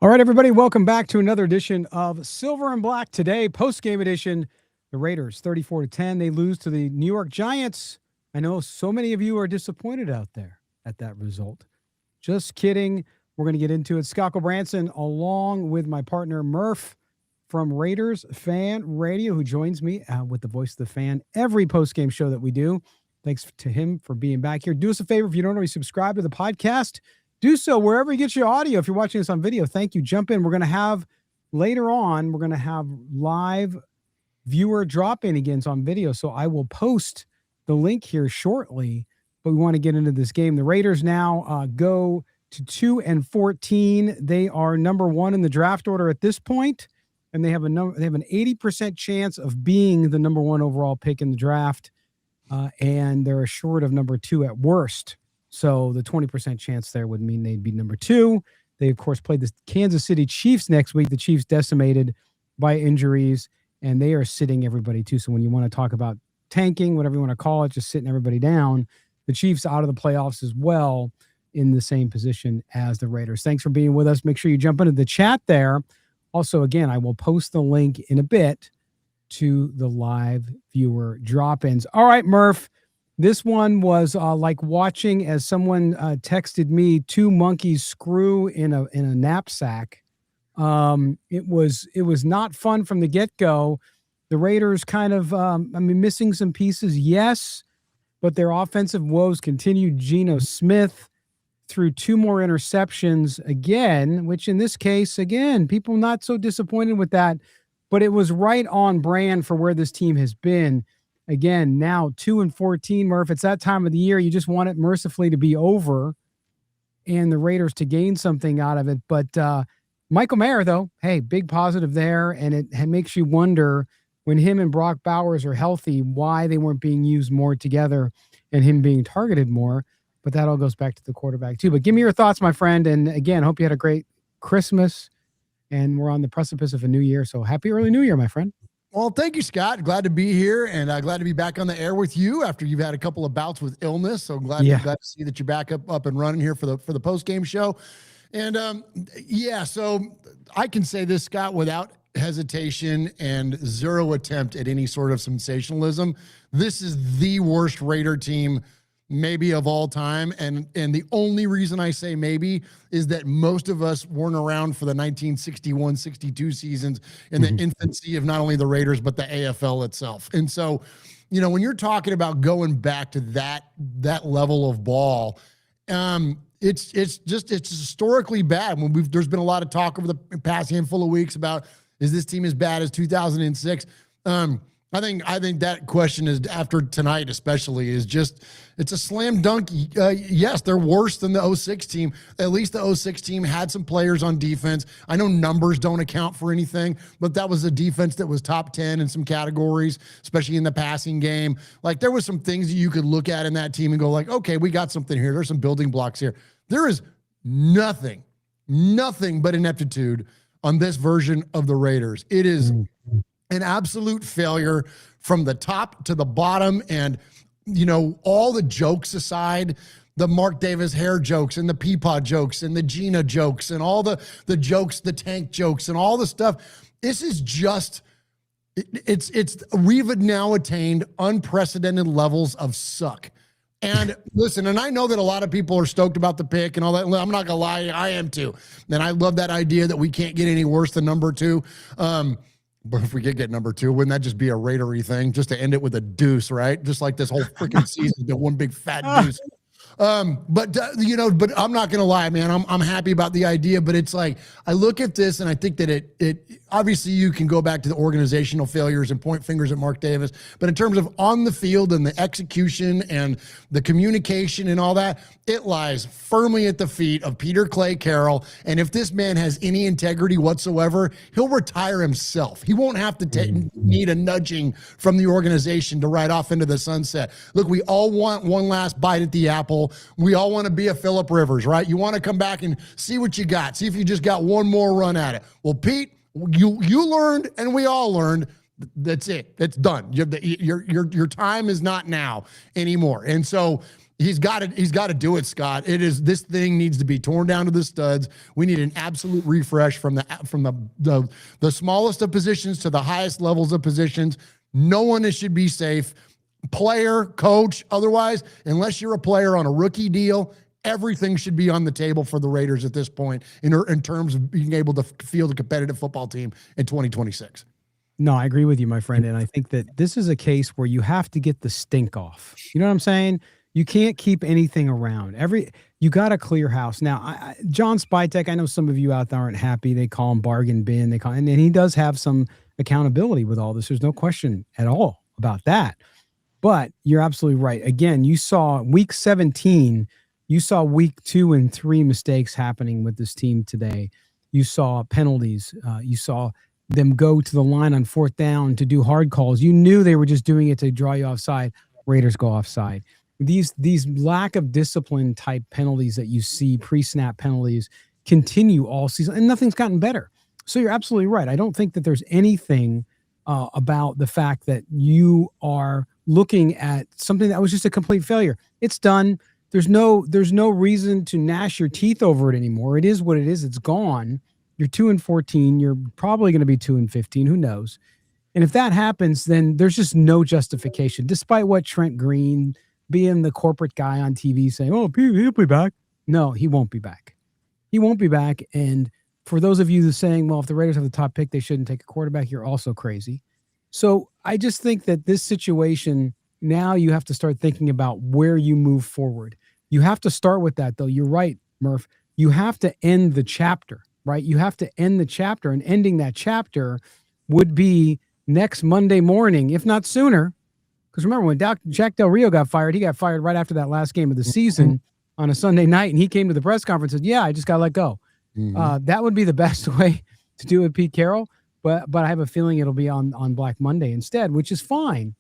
All right, everybody, welcome back to another edition of Silver and Black. Today, post-game edition, the Raiders 34-10. They lose to the New York Giants. I know so many of you are disappointed out there at that result. Just kidding. We're going to get into it. Scott Gulbransen, along with my partner Murf from Raiders Fan Radio, who joins me with the voice of the fan every post-game show that we do. Thanks to him for being back here. Do us a favor, if you don't already subscribe to the podcast, do so wherever you get your audio. If you're watching this on video, thank you. Jump in. We're going to have later on, we're going to have live viewer drop-in again on video. So I will post the link here shortly, but we want to get into this game. The Raiders now go to 2-14. They are number one in the draft order at this point, and they have an 80% chance of being the number one overall pick in the draft, and they're short of number two at worst. So the 20% chance there would mean they'd be number two. They, of course, played the Kansas City Chiefs next week. The Chiefs decimated by injuries, and they are sitting everybody too. So when you want to talk about tanking, whatever you want to call it, just sitting everybody down, the Chiefs out of the playoffs as well in the same position as the Raiders. Thanks for being with us. Make sure you jump into the chat there. Also, again, I will post the link in a bit to the live viewer drop-ins. All right, Murph. This one was like watching, as someone texted me, two monkeys screw in a knapsack. It was not fun from the get-go. The Raiders kind of, missing some pieces, yes, but their offensive woes continued. Geno Smith threw two more interceptions again, which in this case, again, people not so disappointed with that, but it was right on brand for where this team has been. Again, now 2-14, Murph. It's that time of the year. You just want it mercifully to be over and the Raiders to gain something out of it. But Michael Mayer, though, hey, big positive there. And it makes you wonder, when him and Brock Bowers are healthy, why they weren't being used more together and him being targeted more. But that all goes back to the quarterback, too. But give me your thoughts, my friend. And again, hope you had a great Christmas. And we're on the precipice of a new year. So happy early new year, my friend. Well, thank you, Scott. Glad to be here, and glad to be back on the air with you after you've had a couple of bouts with illness. So glad to see that you're back up and running here for the post game show. And so I can say this, Scott, without hesitation and zero attempt at any sort of sensationalism. This is the worst Raider team maybe of all time. And the only reason I say maybe is that most of us weren't around for the 1961-62 seasons in the infancy of not only the Raiders, but the AFL itself. And so, when you're talking about going back to that level of ball, it's historically bad. There's been a lot of talk over the past handful of weeks about, is this team as bad as 2006? I think that question is, after tonight especially, is just, it's a slam dunk. Yes, they're worse than the 06 team. At least the 06 team had some players on defense. I know numbers don't account for anything, but that was a defense that was top 10 in some categories, especially in the passing game. Like, there was some things that you could look at in that team and go like, okay, we got something here. There's some building blocks here. There is nothing but ineptitude on this version of the Raiders. It is an absolute failure from the top to the bottom. And, all the jokes aside, the Mark Davis hair jokes and the Peapod jokes and the Gina jokes and all the jokes, the tank jokes and all the stuff. This is just, we've now attained unprecedented levels of suck. And listen, and I know that a lot of people are stoked about the pick and all that. I'm not gonna lie, I am too. And I love that idea that we can't get any worse than number two. But if we could get number two, wouldn't that just be a Raidery thing, just to end it with a deuce, right? Just like this whole freaking season, the one big fat deuce. But I'm not going to lie, man, I'm happy about the idea, but it's like, I look at this and I think that it obviously you can go back to the organizational failures and point fingers at Mark Davis, but in terms of on the field and the execution and the communication and all that, it lies firmly at the feet of Peter Clay Carroll. And if this man has any integrity whatsoever, he'll retire himself. He won't have to need a nudging from the organization to ride off into the sunset. Look, we all want one last bite at the apple. We all want to be a Phillip Rivers, right? You want to come back and see what you got. See if you just got one more run at it. Well, Pete, you learned, and we all learned. That's it. That's done. Your time is not now anymore. And so He's got to do it, Scott. This thing needs to be torn down to the studs. We need an absolute refresh from the smallest of positions to the highest levels of positions. No one should be safe. Player, coach, otherwise, unless you're a player on a rookie deal, everything should be on the table for the Raiders at this point in terms of being able to field a competitive football team in 2026. No, I agree with you, my friend. And I think that this is a case where you have to get the stink off. You know what I'm saying? You can't keep anything around. You got to clear house. Now, John Spytek, I know some of you out there aren't happy. They call him bargain bin. And he does have some accountability with all this. There's no question at all about that. But you're absolutely right. Again, you saw week 17, you saw week 2 and 3 mistakes happening with this team today. You saw penalties. You saw them go to the line on 4th down to do hard calls. You knew they were just doing it to draw you offside. Raiders go offside. These lack of discipline type penalties that you see, pre-snap penalties, continue all season, and nothing's gotten better. So you're absolutely right. I don't think that there's anything about the fact that you are looking at something that was just a complete failure. It's done. There's no reason to gnash your teeth over it anymore. It is what it is. It's gone. You're 2-14. You're probably going to be 2-15. Who knows? And if that happens, then there's just no justification, despite what Trent Green, being the corporate guy on TV, saying, "Oh, he'll be back." No, he won't be back. He won't be back. And for those of you who are saying, well, if the Raiders have the top pick, they shouldn't take a quarterback, you're also crazy. So I just think that this situation, now you have to start thinking about where you move forward. You have to start with that, though. You're right, Murph. You have to end the chapter, right? You have to end the chapter, and ending that chapter would be next Monday morning, if not sooner. Because remember, when Jack Del Rio got fired, he got fired right after that last game of the season on a Sunday night, and he came to the press conference and said, "Yeah, I just got let go." That would be the best way to do it, Pete Carroll. But I have a feeling it'll be on Black Monday instead, which is fine.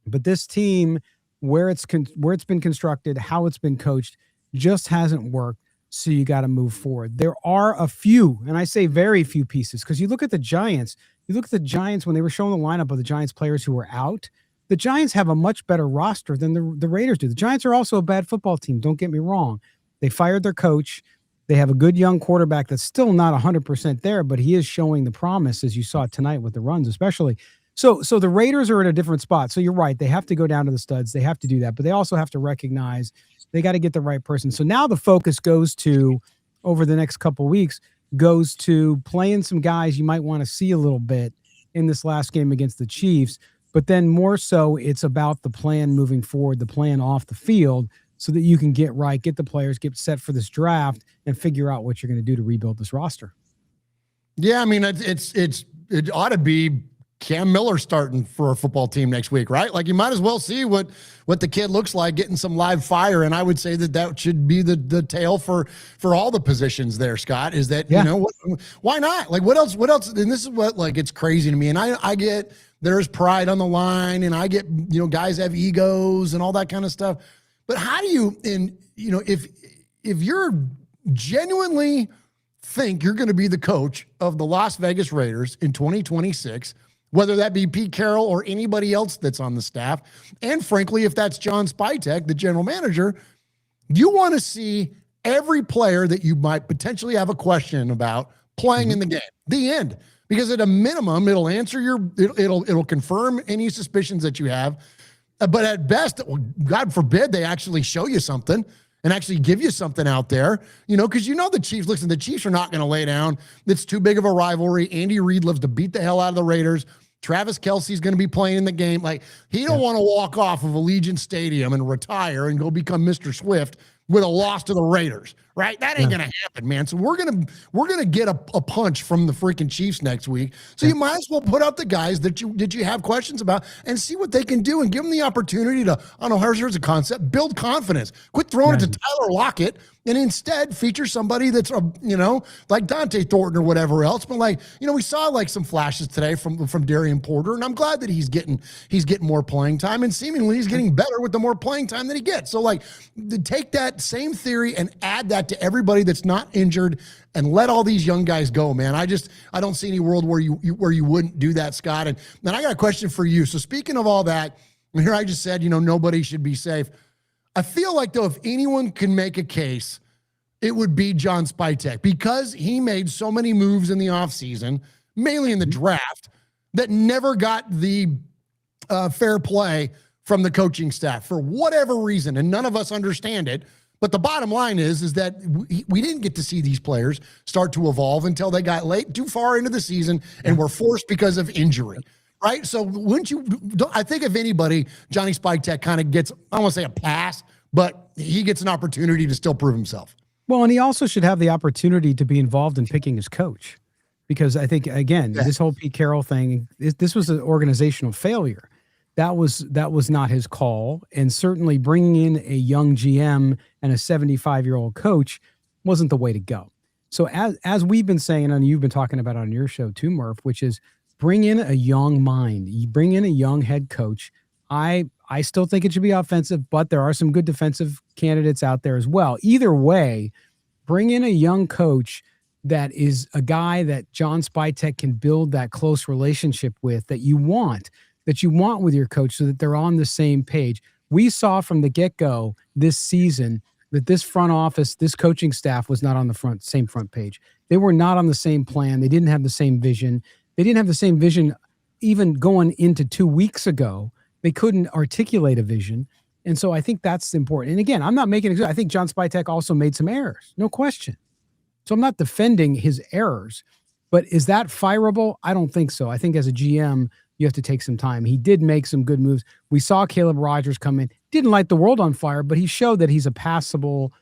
But this team, where it's been constructed, how it's been coached, just hasn't worked. So you got to move forward. There are a few, and I say very few pieces, because you look at the Giants. You look at the Giants when they were showing the lineup of the Giants players who were out. The Giants have a much better roster than the Raiders do. The Giants are also a bad football team. Don't get me wrong. They fired their coach. They have a good young quarterback that's still not 100% there, but he is showing the promise, as you saw tonight with the runs, especially. So the Raiders are at a different spot. So you're right. They have to go down to the studs. They have to do that, but they also have to recognize they got to get the right person. So now the focus goes to, over the next couple of weeks, goes to playing some guys you might want to see a little bit in this last game against the Chiefs. But then more so, it's about the plan moving forward, the plan off the field, so that you can get right, get the players, get set for this draft, and figure out what you're going to do to rebuild this roster. Yeah, I mean, it ought to be Cam Miller starting for a football team next week, right? Like, you might as well see what the kid looks like getting some live fire. And I would say that should be the tale for all the positions there, Scott, is that, you know, why not? Like, what else? And this is what, like, it's crazy to me. And I get there's pride on the line, and I get, you know, guys have egos and all that kind of stuff. But how do you, if you're genuinely think you're going to be the coach of the Las Vegas Raiders in 2026, whether that be Pete Carroll or anybody else that's on the staff, and frankly, if that's John Spytek, the general manager, you want to see every player that you might potentially have a question about playing in the game. The end. Because at a minimum, it'll answer it'll confirm any suspicions that you have. But at best, God forbid, they actually show you something and actually give you something out there, you know, because you know the Chiefs, listen, the Chiefs are not going to lay down. It's too big of a rivalry. Andy Reid loves to beat the hell out of the Raiders. Travis Kelce's going to be playing in the game. Like, he don't want to walk off of Allegiant Stadium and retire and go become Mr. Swift with a loss to the Raiders, right? That ain't going to happen, man. So we're gonna get a punch from the freaking Chiefs next week. So you might as well put up the guys that you have questions about and see what they can do, and give them the opportunity to, I don't know, here's a concept, build confidence. Quit throwing it to Tyler Lockett, and instead feature somebody that's, you know, like Dante Thornton or whatever else. But, like, you know, we saw like some flashes today from Darian Porter, and I'm glad that he's getting more playing time, and seemingly he's getting better with the more playing time that he gets. So, like, take that same theory and add that to everybody that's not injured, and let all these young guys go, man. I don't see any world where you wouldn't do that, Scott. And then I got a question for you. So speaking of all that, and here I just said, you know, nobody should be safe. I feel like, though, if anyone can make a case, it would be John Spytek, because he made so many moves in the offseason, mainly in the draft, that never got the fair play from the coaching staff for whatever reason, and none of us understand it. But the bottom line is that we didn't get to see these players start to evolve until they got too far into the season and were forced because of injury, right? So I think if anybody, Johnny Spytek kind of gets, I don't want to say a pass, but he gets an opportunity to still prove himself. Well, and he also should have the opportunity to be involved in picking his coach, because I think, again, this whole Pete Carroll thing, this was an organizational failure. That was not his call, and certainly bringing in a young GM and a 75-year-old coach wasn't the way to go. So as we've been saying, and you've been talking about on your show too, Murf, which is bring in a young mind. You bring in a young head coach. I still think it should be offensive, but there are some good defensive candidates out there as well. Either way, bring in a young coach that is a guy that John Spytek can build that close relationship with, that you want with your coach, so that they're on the same page. We saw from the get-go this season that this front office, this coaching staff was not on the same front page. They were not on the same plan. They didn't have the same vision. They didn't have the same vision even going into 2 weeks ago. They couldn't articulate a vision. And so I think that's important. And again, I'm not making it. I think John Spytek also made some errors, no question. So I'm not defending his errors, but is that fireable? I don't think so. I think as a GM, you have to take some time. He did make some good moves. We saw Caleb Rogers come in, didn't light the world on fire, but he showed that he's a passable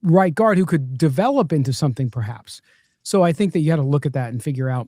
right guard who could develop into something perhaps. So I think that you got to look at that and figure out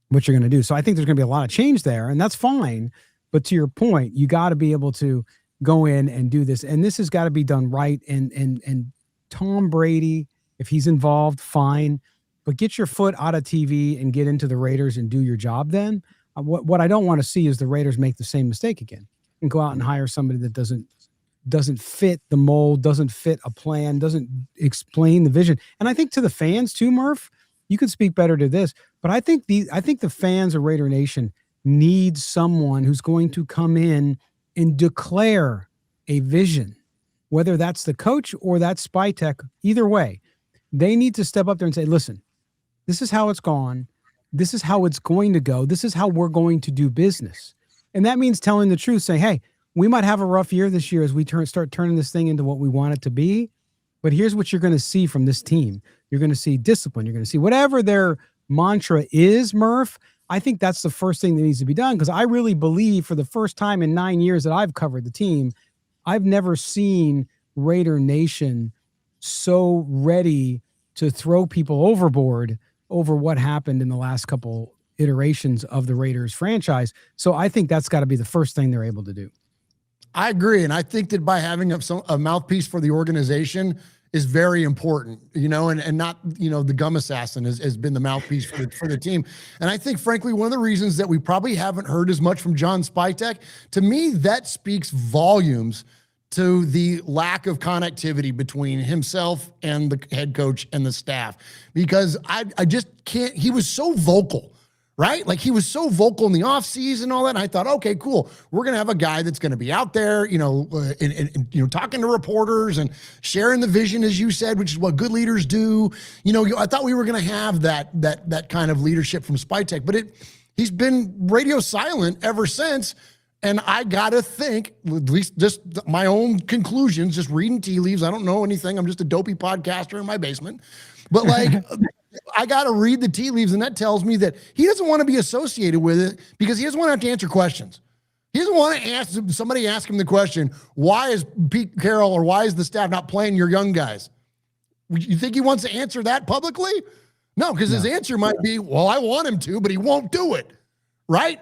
what you're going to do. So I think there's going to be a lot of change there, and that's fine. But to your point, you got to be able to go in and do this, and this has got to be done right. And Tom Brady, if he's involved, fine, but get your foot out of TV and get into the Raiders and do your job then. What I don't want to see is the Raiders make the same mistake again and go out and hire somebody that doesn't fit the mold, doesn't fit a plan, doesn't explain the vision. And I think to the fans too, Murf, you could speak better to this, but I think the fans of Raider Nation need someone who's going to come in and declare a vision, whether that's the coach or that's Spytek. Either way, they need to step up there and say, listen, this is how it's gone. This is how it's going to go. This is how we're going to do business. And that means telling the truth, saying, hey, we might have a rough year this year as we start turning this thing into what we want it to be. But here's what you're going to see from this team. You're going to see discipline. You're going to see whatever their mantra is, Murf. I think that's the first thing that needs to be done, because I really believe for the first time in 9 years that I've covered the team, I've never seen Raider Nation so ready to throw people overboard over what happened in the last couple iterations of the Raiders franchise. So I think that's got to be the first thing they're able to do. I agree. And I think that by having a mouthpiece for the organization is very important, and not, the gum assassin has been the mouthpiece for the team. And I think, frankly, one of the reasons that we probably haven't heard as much from John Spytek, to me, that speaks volumes to the lack of connectivity between himself and the head coach and the staff, because I just can't. He was so vocal, right? Like, he was so vocal in the offseason and all that. And I thought, okay, cool. We're going to have a guy that's going to be out there, and talking to reporters and sharing the vision, as you said, which is what good leaders do. I thought we were going to have that kind of leadership from Spytek, but he's been radio silent ever since. And I got to think, at least just my own conclusions, just reading tea leaves. I don't know anything. I'm just a dopey podcaster in my basement. But I got to read the tea leaves, and that tells me that he doesn't want to be associated with it because he doesn't want to have to answer questions. He doesn't want to somebody ask him the question, why is Pete Carroll or why is the staff not playing your young guys? You think he wants to answer that publicly? No, because his answer might be, well, I want him to, but he won't do it. Right?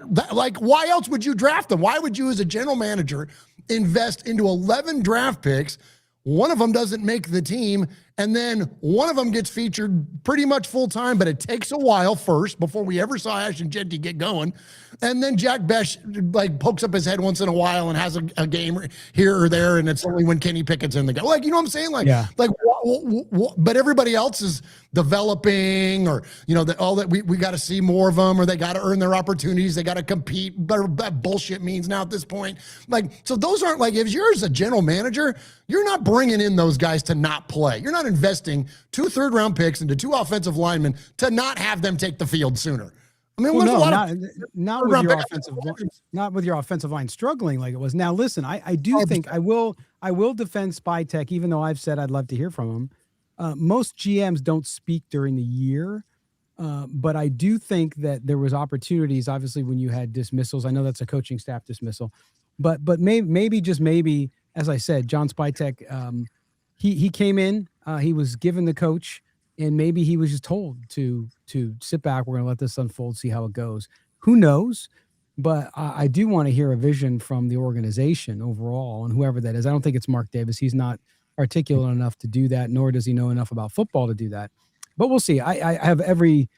Why else would you draft them? Why would you, as a general manager, invest into 11 draft picks? One of them doesn't make the team, And then one of them gets featured pretty much full time, but it takes a while first before we ever saw Ashton Jeanty get going. And then Jack Bech like pokes up his head once in a while and has a game here or there, and it's only when Kenny Pickett's in the game. Like, you know what I'm saying? Like, yeah. But everybody else is developing, or all that we got to see more of them, or they got to earn their opportunities, they got to compete. But that bullshit means now at this point, like, so those aren't like, if you're as a general manager, you're not bringing in those guys to not play. You're not investing 2 third-round picks into 2 offensive linemen to not have them take the field sooner. I mean, well, not with your offensive line, not with your offensive line struggling like it was. Now, listen, I do think I will defend Spytek, even though I've said I'd love to hear from him. Most GMs don't speak during the year, but I do think that there was opportunities. Obviously, when you had dismissals, I know that's a coaching staff dismissal, but maybe just maybe, as I said, John Spytek, he came in, he was given the coach. And maybe he was just told to sit back. We're going to let this unfold, see how it goes. Who knows? But I do want to hear a vision from the organization overall, and whoever that is. I don't think it's Mark Davis. He's not articulate enough to do that, nor does he know enough about football to do that. But we'll see. I have every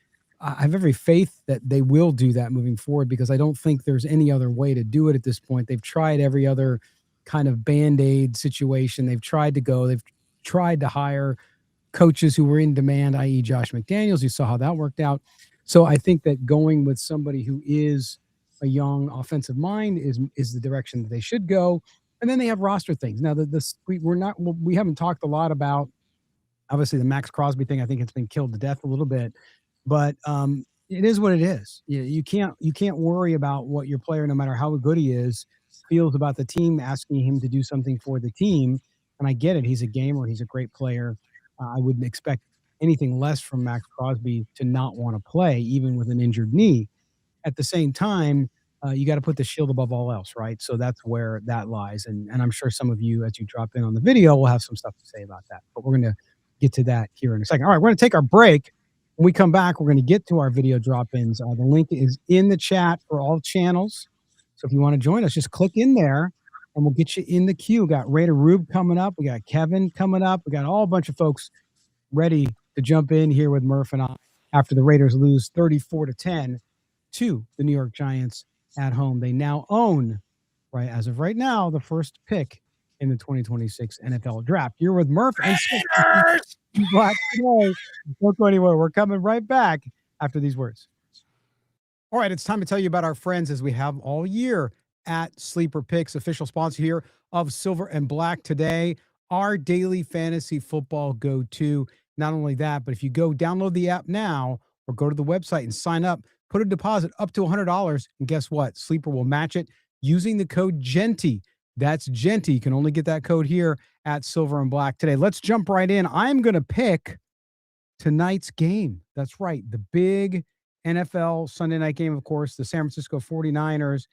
faith that they will do that moving forward, because I don't think there's any other way to do it at this point. They've tried every other kind of Band-Aid situation. They've tried to hire coaches who were in demand, i.e. Josh McDaniels. You saw how that worked out. So I think that going with somebody who is a young offensive mind is the direction that they should go. And then they have roster things. Now, we haven't talked a lot about, obviously, the Maxx Crosby thing. I think it's been killed to death a little bit, but it is what it is. You can't worry about what your player, no matter how good he is, feels about the team asking him to do something for the team. And I get it. He's a gamer. He's a great player. I wouldn't expect anything less from Maxx Crosby to not want to play, even with an injured knee. At the same time, you got to put the shield above all else, right? So that's where that lies. And I'm sure some of you, as you drop in on the video, will have some stuff to say about that. But we're going to get to that here in a second. All right, we're going to take our break. When we come back, we're going to get to our video drop-ins. The link is in the chat for all channels. So if you want to join us, just click in there, and we'll get you in the queue. We got Raider Rube coming up. We got Kevin coming up. We got a whole bunch of folks ready to jump in here with Murf and I after the Raiders lose 34-10 to the New York Giants at home. They now own, right as of right now, the first pick in the 2026 NFL Draft. You're with Murf and Black today. Don't go anywhere. We're coming right back after these words. All right, it's time to tell you about our friends, as we have all year, at Sleeper Picks, official sponsor here of Silver and Black today, our daily fantasy football go-to. Not only that, but if you go download the app now or go to the website and sign up, put a deposit up to $100, and guess what? Sleeper will match it using the code GENTY. That's GENTY. You can only get that code here at Silver and Black today. Let's jump right in. I'm going to pick tonight's game. That's right, the big NFL Sunday night game, of course, the San Francisco 49ers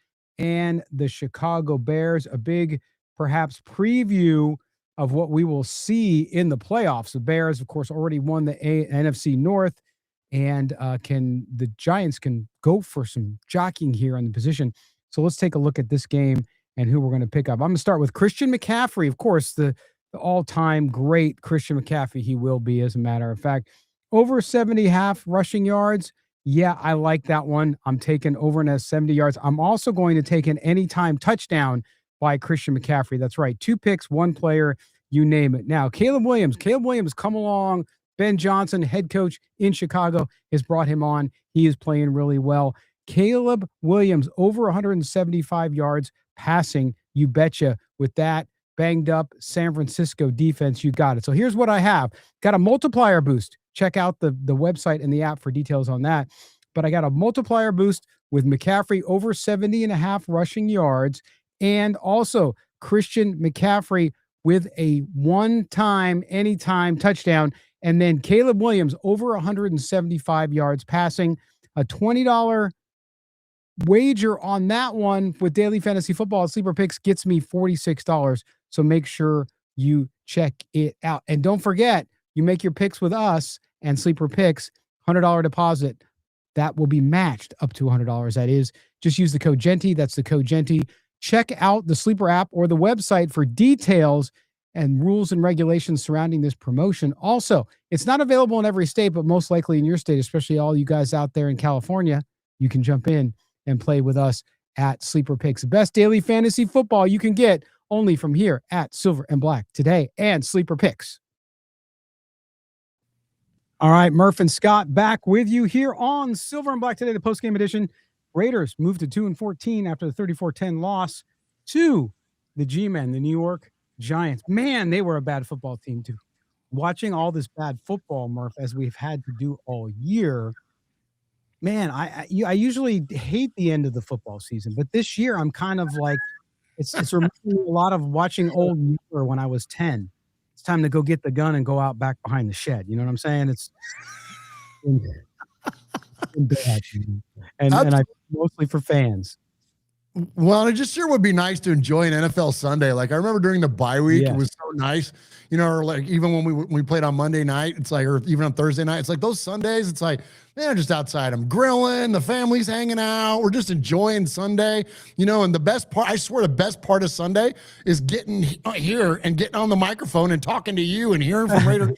and the Chicago Bears, a big, perhaps, preview of what we will see in the playoffs. The Bears, of course, already won the NFC North, and the Giants can go for some jockeying here on the position. So let's take a look at this game and who we're going to pick up. I'm going to start with Christian McCaffrey, of course, the all-time great Christian McCaffrey. He will be, as a matter of fact, over 70 half rushing yards. Yeah, I like that one. I'm taking over in 70 yards. I'm also going to take an anytime touchdown by Christian McCaffrey. That's right. 2 picks, 1 player, you name it. Now, Caleb Williams come along. Ben Johnson, head coach in Chicago, has brought him on. He is playing really well. Caleb Williams, over 175 yards passing. You betcha. With that banged up San Francisco defense, you got it. So here's what I have. Got a multiplier boost. Check out the website and the app for details on that. But I got a multiplier boost with McCaffrey over 70.5 rushing yards, and also Christian McCaffrey with a one-time, anytime touchdown. And then Caleb Williams over 175 yards passing. A $20 wager on that one with Daily Fantasy Football at Sleeper Picks gets me $46. So make sure you check it out. And don't forget, you make your picks with us and Sleeper Picks, $100 deposit. That will be matched up to $100. That is, just use the code GENTY. That's the code GENTY. Check out the Sleeper app or the website for details. and rules and regulations surrounding this promotion. Also, it's not available in every state, but most likely in your state, especially all you guys out there in California, you can jump in and play with us at Sleeper Picks. The best daily fantasy football you can get only from here at Silver and Black today and Sleeper Picks. All right, Murf and Scott back with you here on Silver and Black today, the postgame edition. Raiders moved to 2-14 after the 34-10 loss to the G-Men, the New York Giants. Man, they were a bad football team too. Watching all this bad football, Murf, as we've had to do all year, man, I usually hate the end of the football season, but this year I'm kind of like, it's reminding me a lot of watching old Mueller when I was 10. It's time to go get the gun and go out back behind the shed. You know what I'm saying? It's bad. And I mostly for fans. Well, it just sure would be nice to enjoy an NFL Sunday. Like I remember during the bye week, Yes. It was so nice, or like even when we played on Monday night, it's like, or even on Thursday night, it's like those Sundays, it's like, man, just outside, I'm grilling, the family's hanging out, we're just enjoying Sunday, and the best part, I swear the best part of Sunday is getting here and getting on the microphone and talking to you and hearing from Raider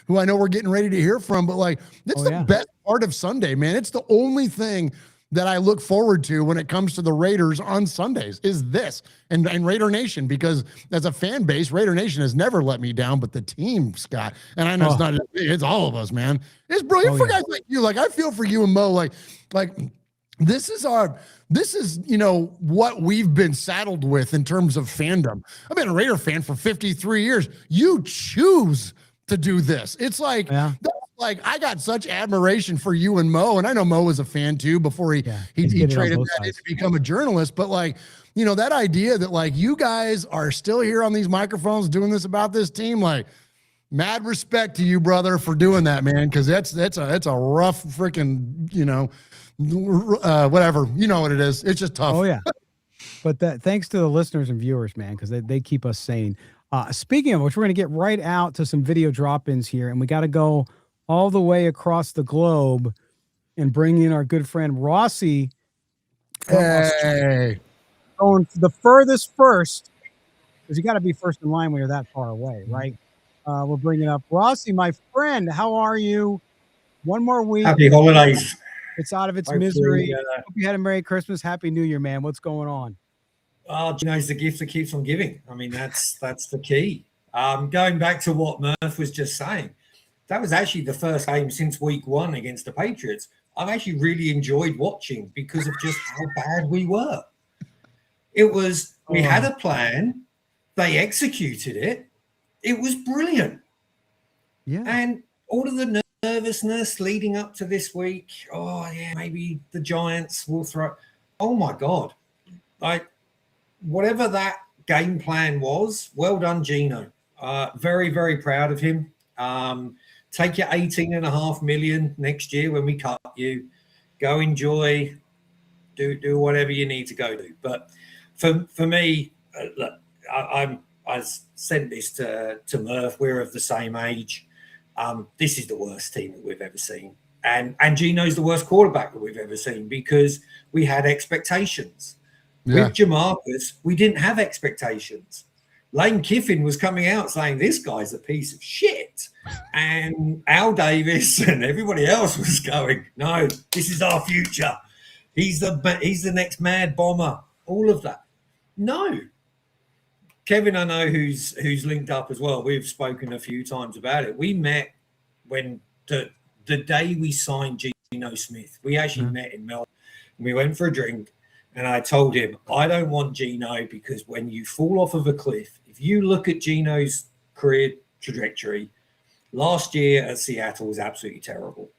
who I know we're getting ready to hear from, but like, it's the best part of Sunday, man. It's the only thing that I look forward to when it comes to the Raiders on Sundays is this and Raider Nation, because as a fan base, Raider Nation has never let me down, but the team, Scott, and I know it's not, it's all of us, man. It's brilliant for guys like you. Like I feel for you and Mo, like this is what we've been saddled with in terms of fandom. I've been a Raider fan for 53 years. You choose to do this. It's like, like I got such admiration for you and Mo, and I know Mo was a fan too before he traded that in to become a journalist. But like, that idea that like you guys are still here on these microphones doing this about this team, like mad respect to you, brother, for doing that, man. Because that's a rough freaking whatever, you know what it is. It's just tough. Oh yeah, but thanks to the listeners and viewers, man, because they keep us sane. Speaking of which, we're going to get right out to some video drop-ins here, and we got to go all the way across the globe and bring in our good friend Rossy. Hey, going the furthest first, because you got to be first in line when you're that far away, right? We're bringing up Rossy, my friend. How are you? One more week. Happy holidays. It's out of its misery. Hope you had a Merry Christmas. Happy New Year, man. What's going on? Gino's the gift that keeps on giving. I mean, that's the key. Going back to what Murf was just saying, that was actually the first game since week 1 against the Patriots I've actually really enjoyed watching because of just how bad we were. It was, we had a plan, they executed it, it was brilliant. Yeah. And all of the nervousness leading up to this week, maybe the Giants will throw. Oh my God. Like, whatever that game plan was, well done, Gino. Very, very proud of him. Take your $18.5 million next year when we cut you. Go enjoy. Do whatever you need to go do. But for me, look, I sent this to Murf. We're of the same age. This is the worst team that we've ever seen. And Gino's the worst quarterback that we've ever seen because we had expectations. Yeah. With Jamarcus, we didn't have expectations. Lane Kiffin was coming out saying this guy's a piece of shit. And Al Davis and everybody else was going, no, this is our future. He's the next mad bomber. All of that. No. Kevin, I know who's linked up as well. We've spoken a few times about it. We met when the day we signed Geno Smith. We actually met in Melbourne. We went for a drink. And I told him, I don't want Geno because when you fall off of a cliff, if you look at Geno's career trajectory, last year at Seattle was absolutely terrible.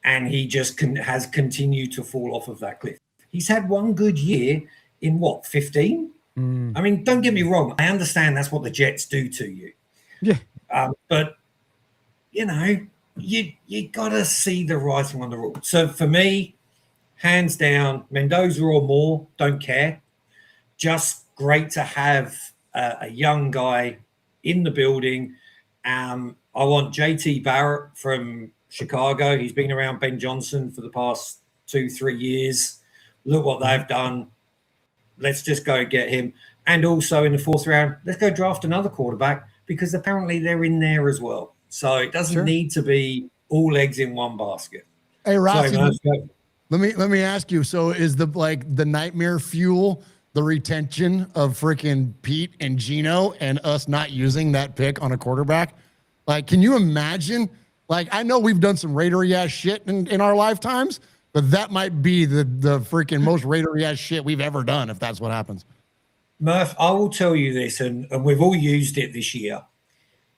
And he just has continued to fall off of that cliff. He's had one good year in 15? I mean, don't get me wrong. I understand that's what the Jets do to you. Yeah. But, you got to see the writing on the wall. So for me, hands down, Mendoza or more, don't care. Just great to have a young guy in the building. I want JT Barrett from Chicago. He's been around Ben Johnson for the past 2-3 years. Look what they've done. Let's just go get him. And also in the 4th round, let's go draft another quarterback because apparently they're in there as well. So it doesn't need to be all eggs in one basket. Hey, Rossy, Sorry, let me ask you. So is the nightmare fuel the retention of freaking Pete and Gino and us not using that pick on a quarterback? Like, can you imagine? Like, I know we've done some Raidery ass shit in our lifetimes, but that might be the freaking most Raidery ass shit we've ever done if that's what happens. Murph, I will tell you this, and we've all used it this year.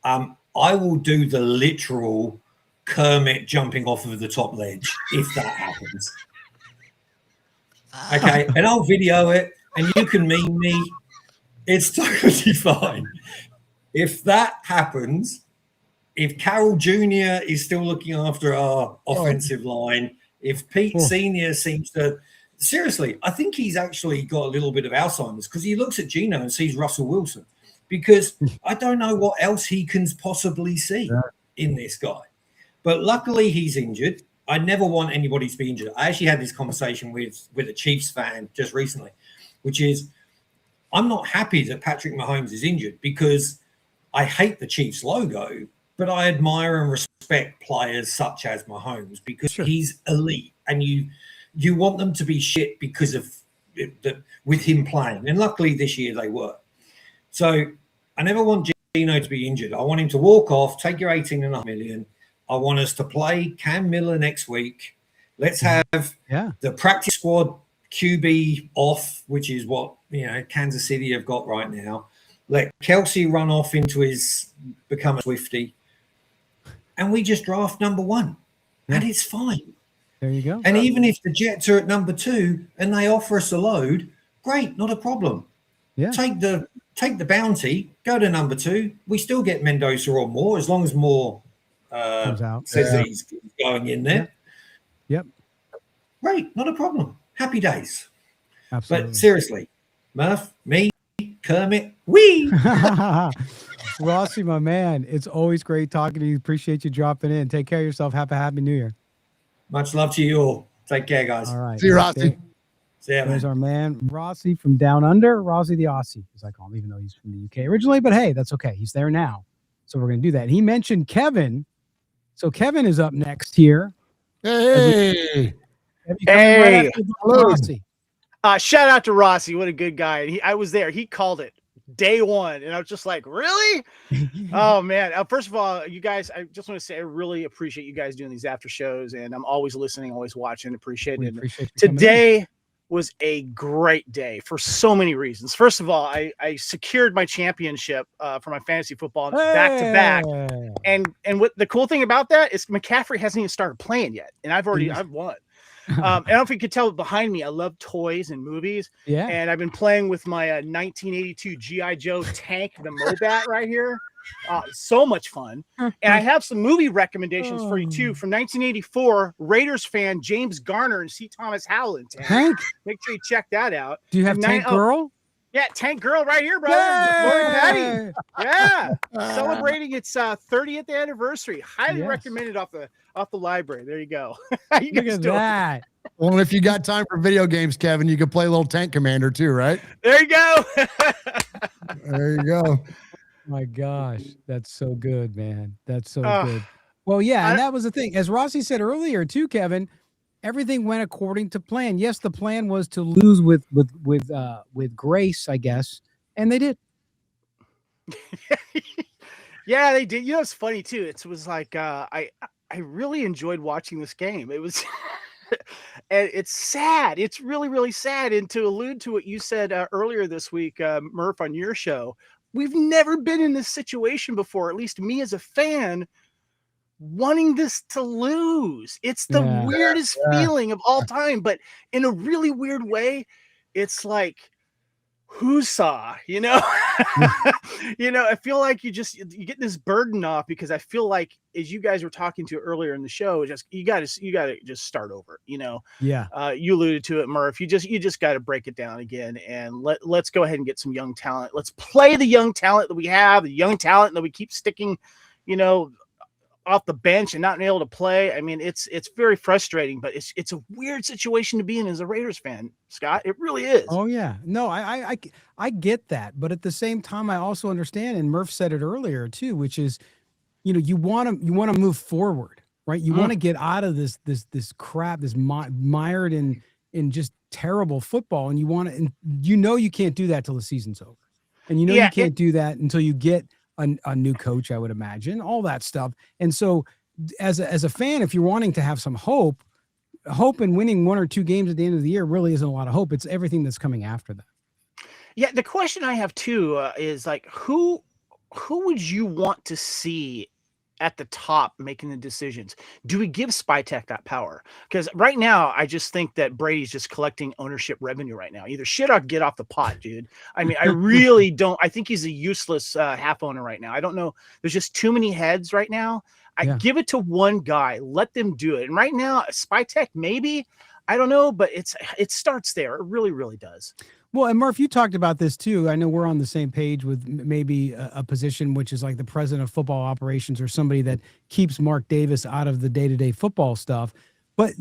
I will do the literal Kermit jumping off of the top ledge if that happens. Okay, and I'll video it, and you can meme me. It's totally fine. If that happens, if Carroll Jr. is still looking after our offensive line, if Pete Sr. seems to – seriously, I think he's actually got a little bit of Alzheimer's because he looks at Gino and sees Russell Wilson because I don't know what else he can possibly see in this guy. But luckily he's injured. I never want anybody to be injured. I actually had this conversation with a Chiefs fan just recently, which is I'm not happy that Patrick Mahomes is injured because I hate the Chiefs logo, but I admire and respect players such as Mahomes because he's elite and you want them to be shit because of with him playing. And luckily this year they were. So I never want Gino to be injured. I want him to walk off, take your $18.5 million. I want us to play Cam Miller next week. Let's have the practice squad QB off, which is what Kansas City have got right now. Let Kelsey run off into become a Swiftie. And we just draft number 1. And it's fine. There you go. And even if the Jets are at number 2 and they offer us a load, great, not a problem. Yeah. Take the bounty, go to number 2. We still get Mendoza or more as long as more says that he's going in there. Yep. Great, not a problem. Happy days. Absolutely. But seriously, Murph, me, Kermit, we. Rossy, my man, it's always great talking to you. Appreciate you dropping in. Take care of yourself. Have a happy New Year. Much love to you all. Take care, guys. All right. See you, Rossy. See ya, There's our man, Rossy from Down Under. Rossy the Aussie, as I call him, even though he's from the UK originally. But hey, that's okay. He's there now. So we're going to do that. And he mentioned Kevin. So Kevin is up next here. Hey. Hey. Rossy. Shout out to Rossy. What a good guy. I was there. He called it day 1. And I was just like, really? Oh, man. First of all, you guys, I just want to say I really appreciate you guys doing these after shows. And I'm always listening, always watching, appreciate it. Today was a great day for so many reasons. First of all, I secured my championship for my fantasy football back to back. And what the cool thing about that is McCaffrey hasn't even started playing yet. And I've won. I don't know if you could tell behind me, I love toys and movies. Yeah. And I've been playing with my 1982 G.I. Joe tank, the Mobat right here. So much fun. And I have some movie recommendations for you too. From 1984, Raiders fan James Garner and C. Thomas Howell in Tank. Make sure you check that out. Do you have Tank Girl? Yeah, Tank Girl right here, brother. Lori Patty. Yeah. Celebrating its 30th anniversary. Highly recommended off the library. There you go. You Look at that. Well, if you got time for video games, Kevin, you could play a little Tank Commander too, right? There you go. There you go. My gosh, that's so good, man. That's so good. Well, yeah, and that was the thing. As Rossy said earlier too, Kevin, everything went according to plan. Yes, the plan was to lose with grace, I guess, and they did. Yeah, they did. You know, it's funny too. It was like I really enjoyed watching this game. It was and it's sad. It's really, really sad. And to allude to what you said earlier this week, Murph, on your show, we've never been in this situation before, at least me as a fan, wanting this to lose. It's the weirdest feeling of all time, but in a really weird way, it's like, whoosah, you know? I feel like you get this burden off because I feel like, as you guys were talking to earlier in the show, you got to just start over, Yeah. You alluded to it, Murph. You just got to break it down again, and let's go ahead and get some young talent. Let's play the young talent that we have, the young talent that we keep sticking, off the bench and not being able to play. I mean, it's very frustrating, but it's a weird situation to be in as a Raiders fan, Scott. It really is. Oh yeah, no, I get that, but at the same time, I also understand, and Murf said it earlier too, which is, you want to move forward, right? You want to get out of this crap, this mired in just terrible football, and and you can't do that till the season's over, and you can't do that until you get a new coach, I would imagine, all that stuff. And so as a fan, if you're wanting to have some hope in winning 1 or 2 games at the end of the year really isn't a lot of hope. It's everything that's coming after that. Yeah. The question I have too is like, who would you want to see at the top making the decisions? Do we give Spytek that power? Because right now, I just think that Brady's just collecting ownership revenue right now. Either shit or get off the pot, dude. I mean, I really don't. I think he's a useless half owner right now. I don't know. There's just too many heads right now. I give it to one guy. Let them do it. And right now, Spytek, maybe. I don't know, but it starts there. It really, really does. Well, and Murph, you talked about this too. I know we're on the same page with maybe a position which is like the president of football operations or somebody that keeps Mark Davis out of the day-to-day football stuff. But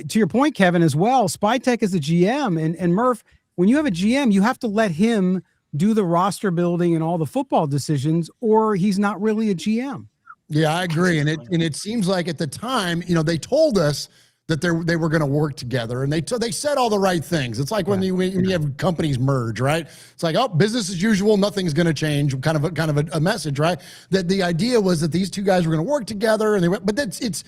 to your point, Kevin, as well, Spytek is a GM, and Murph, when you have a GM, you have to let him do the roster building and all the football decisions, or he's not really a GM. Yeah, I agree. And it seems like at the time, they told us that they were going to work together, and they said all the right things. It's like when you have companies merge, right? It's like, oh, business as usual, nothing's going to change. Kind of a message, right? That the idea was that these two guys were going to work together, and but it's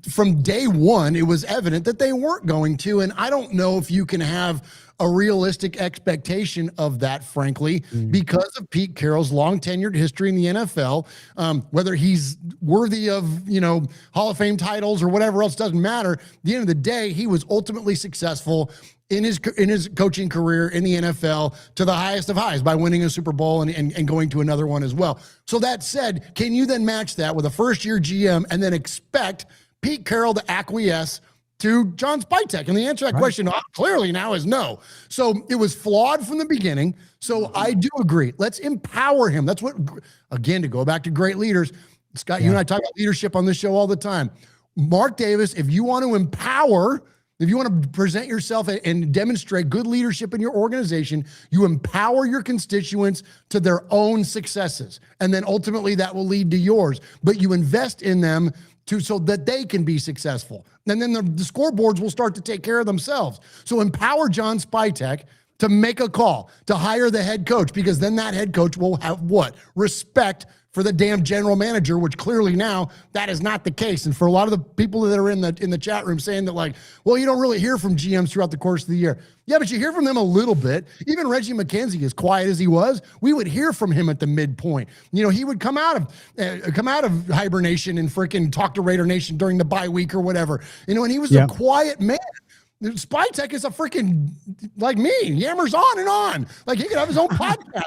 from day one, it was evident that they weren't going to. And I don't know if you can have a realistic expectation of that, frankly, because of Pete Carroll's long tenured history in the NFL. Whether he's worthy of, Hall of Fame titles or whatever else, doesn't matter. At the end of the day, he was ultimately successful in his coaching career in the NFL to the highest of highs by winning a Super Bowl and going to another one as well. So that said, can you then match that with a first-year GM and then expect Pete Carroll to acquiesce to John Spytek? And the answer to that question clearly now is no. So it was flawed from the beginning. So I do agree. Let's empower him. That's what, again, to go back to great leaders, Scott, you and I talk about leadership on this show all the time. Mark Davis, if you want to empower, if you want to present yourself and demonstrate good leadership in your organization, you empower your constituents to their own successes. And then ultimately that will lead to yours. But you invest in them so that they can be successful. And then the scoreboards will start to take care of themselves. So empower John Spytek to make a call, to hire the head coach, because then that head coach will have what? Respect for the damn general manager, which clearly now that is not the case. And for a lot of the people that are in the chat room saying that, like, well, you don't really hear from GMs throughout the course of the year. Yeah, but you hear from them a little bit. Even Reggie McKenzie, as quiet as he was, we would hear from him at the midpoint. He would come out of hibernation and freaking talk to Raider Nation during the bye week or whatever. And he was a quiet man. Spytek is a freaking, like me, yammers on and on. Like, he could have his own podcast.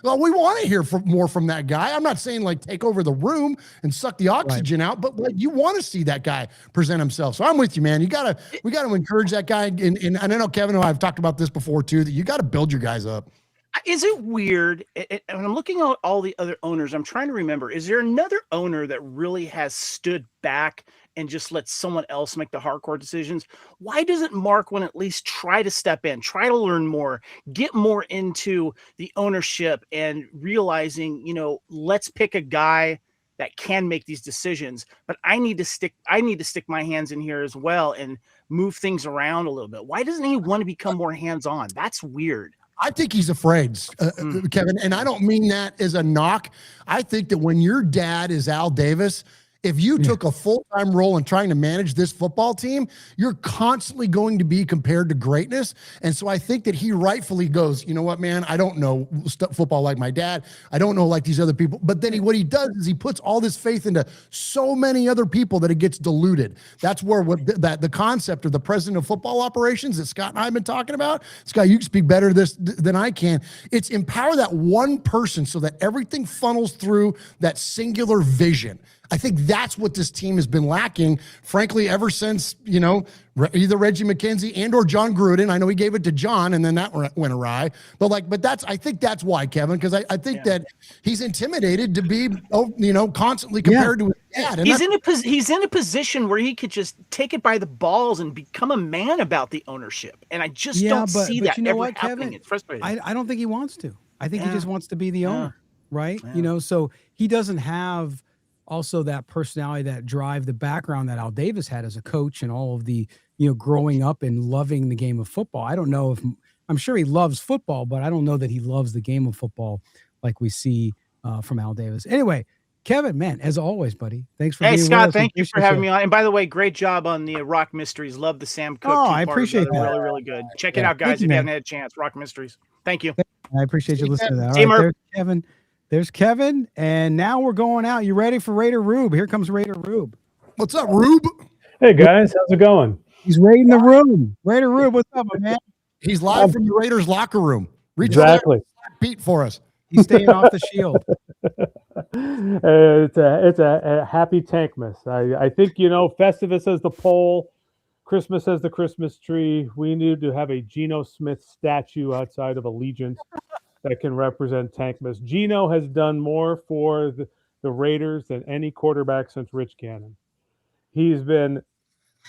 Well, we want to hear more from that guy. I'm not saying like take over the room and suck the oxygen out, but like you want to see that guy present himself. So I'm with you, man. We got to encourage that guy. And I know, Kevin, I've talked about this before too, that you got to build your guys up. Is it weird? And I'm looking at all the other owners. I'm trying to remember, is there another owner that really has stood back and just let someone else make the hardcore decisions? Why doesn't Mark want to at least try to step in, try to learn more, get more into the ownership and realizing, let's pick a guy that can make these decisions, but I need to stick my hands in here as well and move things around a little bit. Why doesn't he want to become more hands-on? That's weird. I think he's afraid, Kevin, and I don't mean that as a knock. I think that when your dad is Al Davis, if you took a full-time role in trying to manage this football team, you're constantly going to be compared to greatness. And so I think that he rightfully goes, you know what, man, I don't know football like my dad. I don't know like these other people. But then what he does is he puts all this faith into so many other people that it gets diluted. That's where the concept of the president of football operations that Scott and I have been talking about. Scott, you can speak better this than I can. It's empower that one person so that everything funnels through that singular vision. I think that's what this team has been lacking, frankly, ever since, either Reggie McKenzie and or John Gruden. I know he gave it to John and then that went awry. But I think that's why, Kevin, because I think that he's intimidated to be, constantly compared to his dad. And he's in a position where he could just take it by the balls and become a man about the ownership. And I just don't see that ever happening. It's frustrating. I don't think he wants to. I think he just wants to be the owner, right? Yeah. So he doesn't have also that personality, that drive, the background that Al Davis had as a coach and all of the, growing up and loving the game of football. I don't know I'm sure he loves football, but I don't know that he loves the game of football like we see from Al Davis. Anyway, Kevin, man, as always, buddy, thanks for being Scott, with us. thank you for having me on. And by the way, great job on the Rock Mysteries. Love the Sam Cooke. Oh, I appreciate that. Really, really good. Check it out, guys, if you haven't had a chance. Rock Mysteries. Thank you. I appreciate you listening to that. All right, there's Kevin. There's Kevin, and now we're going out. You ready for Raider Rube? Here comes Raider Rube. What's up, Rube? Hey, guys. How's it going? He's raiding the room. Raider Rube, what's up, man? He's live from the Raiders locker room. Exactly. Pete for us. He's staying off the shield. It's a happy Tankmas. I think, Festivus as the pole, Christmas as the Christmas tree. We need to have a Geno Smith statue outside of Allegiant that can represent Tankmas. Geno has done more for the Raiders than any quarterback since Rich Gannon. He's been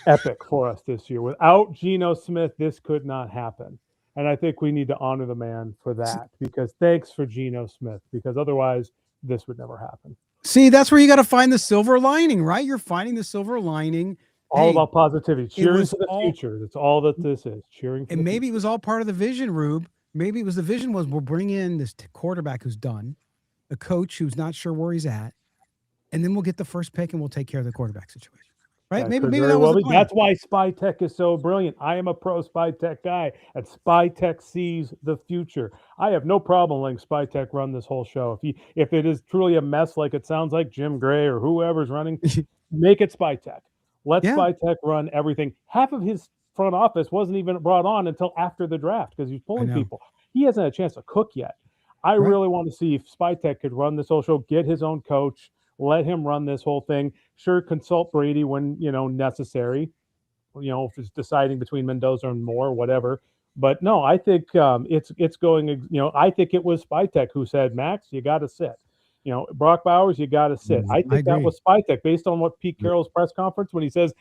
epic for us this year. Without Geno Smith, this could not happen. And I think we need to honor the man for that, because thanks for Geno Smith, because otherwise this would never happen. See, that's where you got to find the silver lining, right? You're finding the silver lining. All about positivity, cheering for the future. That's all that this is, cheering for and the maybe future. It was all part of the vision, Rube. Maybe it was the vision was we'll bring in this quarterback who's done, a coach who's not sure where he's at, and then we'll get the first pick and we'll take care of the quarterback situation. Right? Maybe that was the plan. That's why Spy Tech is so brilliant. I am a pro Spy Tech guy, and Spy Tech sees the future. I have no problem letting Spy Tech run this whole show. If it is truly a mess, like it sounds like Jim Gray or whoever's running, make it Spy Tech. Let Spy Tech run everything. Half of his front office wasn't even brought on until after the draft because he's pulling people. He hasn't had a chance to cook yet. I really want to see if Spy Tech could run this whole show, get his own coach, let him run this whole thing. Sure, consult Brady when necessary. If it's deciding between Mendoza and Moore, whatever. But no, I think it's going. I think it was Spy Tech who said, "Max, you got to sit." Brock Bowers, you got to sit. I think that was Spy Tech based on what Pete Carroll's press conference when he says,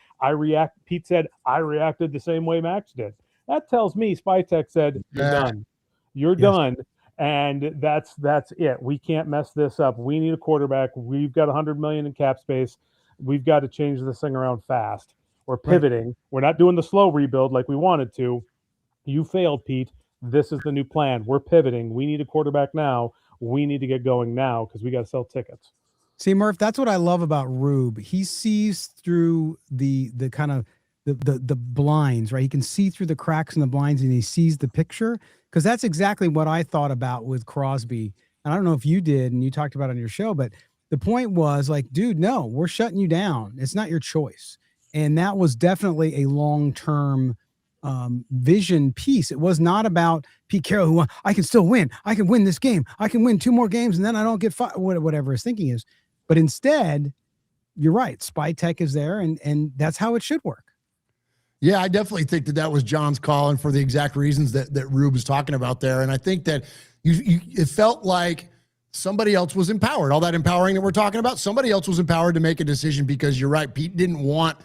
Pete said, I reacted the same way Max did. That tells me Spy Tech said, you're done. You're done. And that's it. We can't mess this up. We need a quarterback. We've got $100 million in cap space. We've got to change this thing around fast. We're pivoting. Right. We're not doing the slow rebuild like we wanted to. You failed, Pete. This is the new plan. We're pivoting. We need a quarterback now. We need to get going now because we got to sell tickets. See, Murph, that's what I love about Rube. He sees through the kind of the blinds, right? He can see through the cracks in the blinds and he sees the picture, because that's exactly what I thought about with Crosby. And I don't know if you did and you talked about it on your show, but the point was like, dude, no, we're shutting you down. It's not your choice. And that was definitely a long-term vision piece. It was not about Pete Carroll, who I can still win. I can win this game. I can win 2 more games and then I don't get whatever his thinking is. But instead, you're right. Spy Tech is there and that's how it should work. Yeah, I definitely think that was John's call, and for the exact reasons that Rube was talking about there. And I think that it felt like somebody else was empowered. All that empowering that we're talking about, somebody else was empowered to make a decision, because you're right, Pete didn't want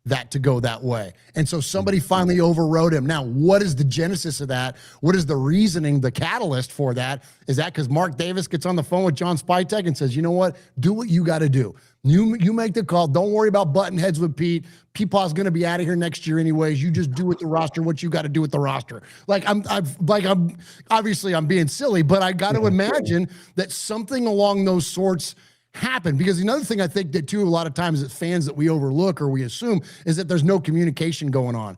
that to go that way. And so somebody finally overrode him. Now, what is the genesis of that? What is the reasoning, the catalyst for that? Is that because Mark Davis gets on the phone with John Spy Tech and says, you know what? Do what you got to do. You make the call. Don't worry about button heads with Pete. Peepaw's going to be out of here next year anyways. You just do with the roster what you got to do with the roster. I'm obviously I'm being silly, but I got to imagine that something along those sorts happened. Because another thing I think that too, a lot of times as fans that we overlook or we assume is that there's no communication going on.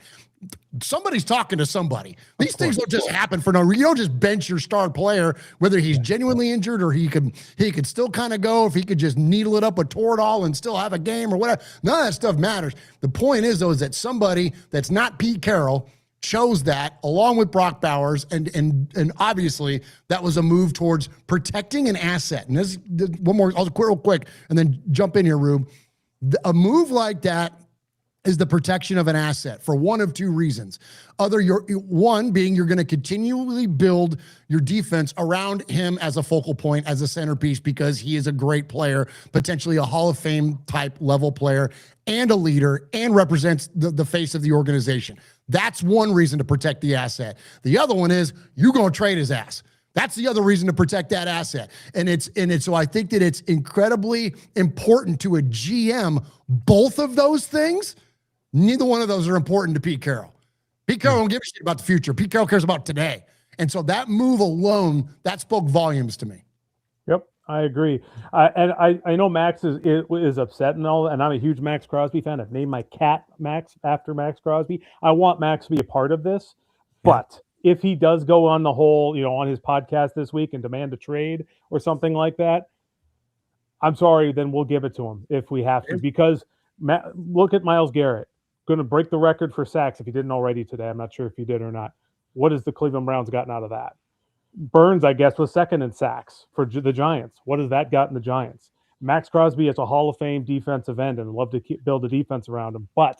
Somebody's talking to somebody. These things don't just happen for no reason. You don't just bench your star player, whether he's genuinely injured or he could still kind of go, if he could just needle it up with Toradol and still have a game or whatever. None of that stuff matters. The point is, though, is that somebody that's not Pete Carroll chose that along with Brock Bowers, and obviously that was a move towards protecting an asset. And this one more, I'll quit real quick and then jump in here, Rube. A move like that is the protection of an asset for one of two reasons. One being you're going to continually build your defense around him as a focal point, as a centerpiece, because he is a great player, potentially a Hall of Fame type level player and a leader, and represents the face of the organization. That's one reason to protect the asset. The other one is you're going to trade his ass. That's the other reason to protect that asset. So I think that it's incredibly important to a GM, both of those things. Neither one of those are important to Pete Carroll. Pete Carroll don't give a shit about the future. Pete Carroll cares about today. And so that move alone, that spoke volumes to me. Yep, I agree. And I know Max is upset and all, and I'm a huge Maxx Crosby fan. I've named my cat Max after Maxx Crosby. I want Max to be a part of this. But if he does go on the whole, on his podcast this week and demand a trade or something like that, I'm sorry, then we'll give it to him if we have to. Because look at Myles Garrett. Going to break the record for sacks if he didn't already today. I'm not sure if he did or not. What has the Cleveland Browns gotten out of that? Burns, I guess, was second in sacks for the Giants. What has that gotten the Giants? Maxx Crosby is a Hall of Fame defensive end and love to build a defense around him. But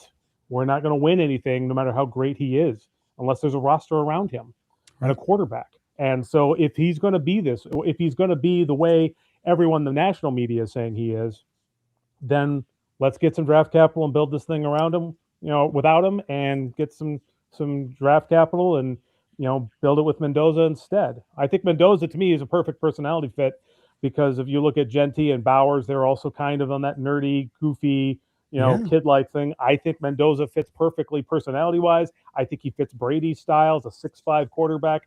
we're not going to win anything no matter how great he is unless there's a roster around him and a quarterback. And so if he's going to be if he's going to be the way everyone in the national media is saying he is, then let's get some draft capital and build this thing around him, without him, and get some draft capital and, build it with Mendoza instead. I think Mendoza, to me, is a perfect personality fit because if you look at Genty and Bowers, they're also kind of on that nerdy, goofy, kid-like thing. I think Mendoza fits perfectly personality-wise. I think he fits Brady's style as a 6'5" quarterback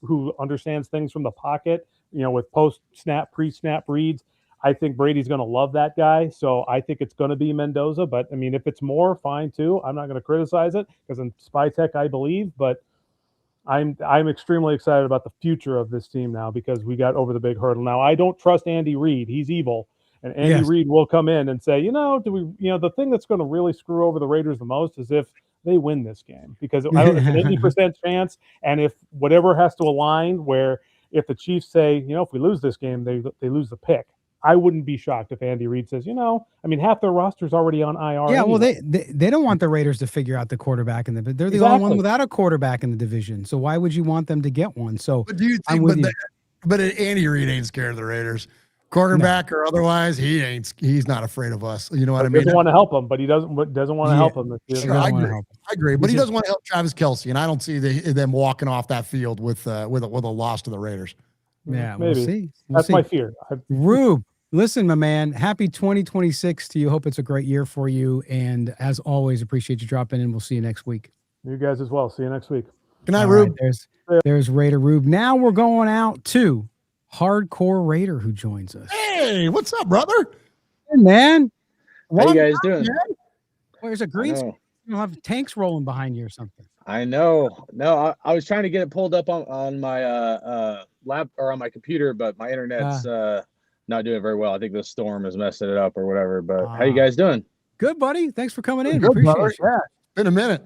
who understands things from the pocket, with post-snap, pre-snap reads. I think Brady's going to love that guy. So I think it's going to be Mendoza. But, I mean, if it's more, fine, too. I'm not going to criticize it because in Spy Tech, I believe. But I'm extremely excited about the future of this team now because we got over the big hurdle. Now, I don't trust Andy Reid. He's evil. And Andy Reid will come in and say, the thing that's going to really screw over the Raiders the most is if they win this game. Because it's an 80% chance. And if whatever has to align where if the Chiefs say, if we lose this game, they lose the pick. I wouldn't be shocked if Andy Reid says, half their roster's already on IR. Yeah, anyway. well, they don't want the Raiders to figure out the quarterback they're the only one without a quarterback in the division. So why would you want them to get one? So, but do you think? But Andy Reid ain't scared of the Raiders, quarterback or otherwise. He's not afraid of us. You know what I mean? He doesn't want to help them, but he doesn't want to help them. Sure, I agree. But he doesn't want to help Travis Kelce, and I don't see them walking off that field with a loss to the Raiders. Yeah, maybe. We'll see. That's my fear. Rube. Listen, my man, happy 2026 to you. Hope it's a great year for you. And as always, appreciate you dropping in. We'll see you next week. You guys as well. See you next week. Good night, Rube. Right, there's Raider Rube. Now we're going out to Hardcore Raider who joins us. Hey, what's up, brother? Hey, man. How you guys doing? There's a green screen. You'll have tanks rolling behind you or something. I know. No, I was trying to get it pulled up on my lap or on my computer, but my internet's not doing very well. I think the storm is messing it up or whatever. But how you guys doing? Good, buddy. Thanks for coming in. Good, appreciate brother. it. Yeah, been a minute.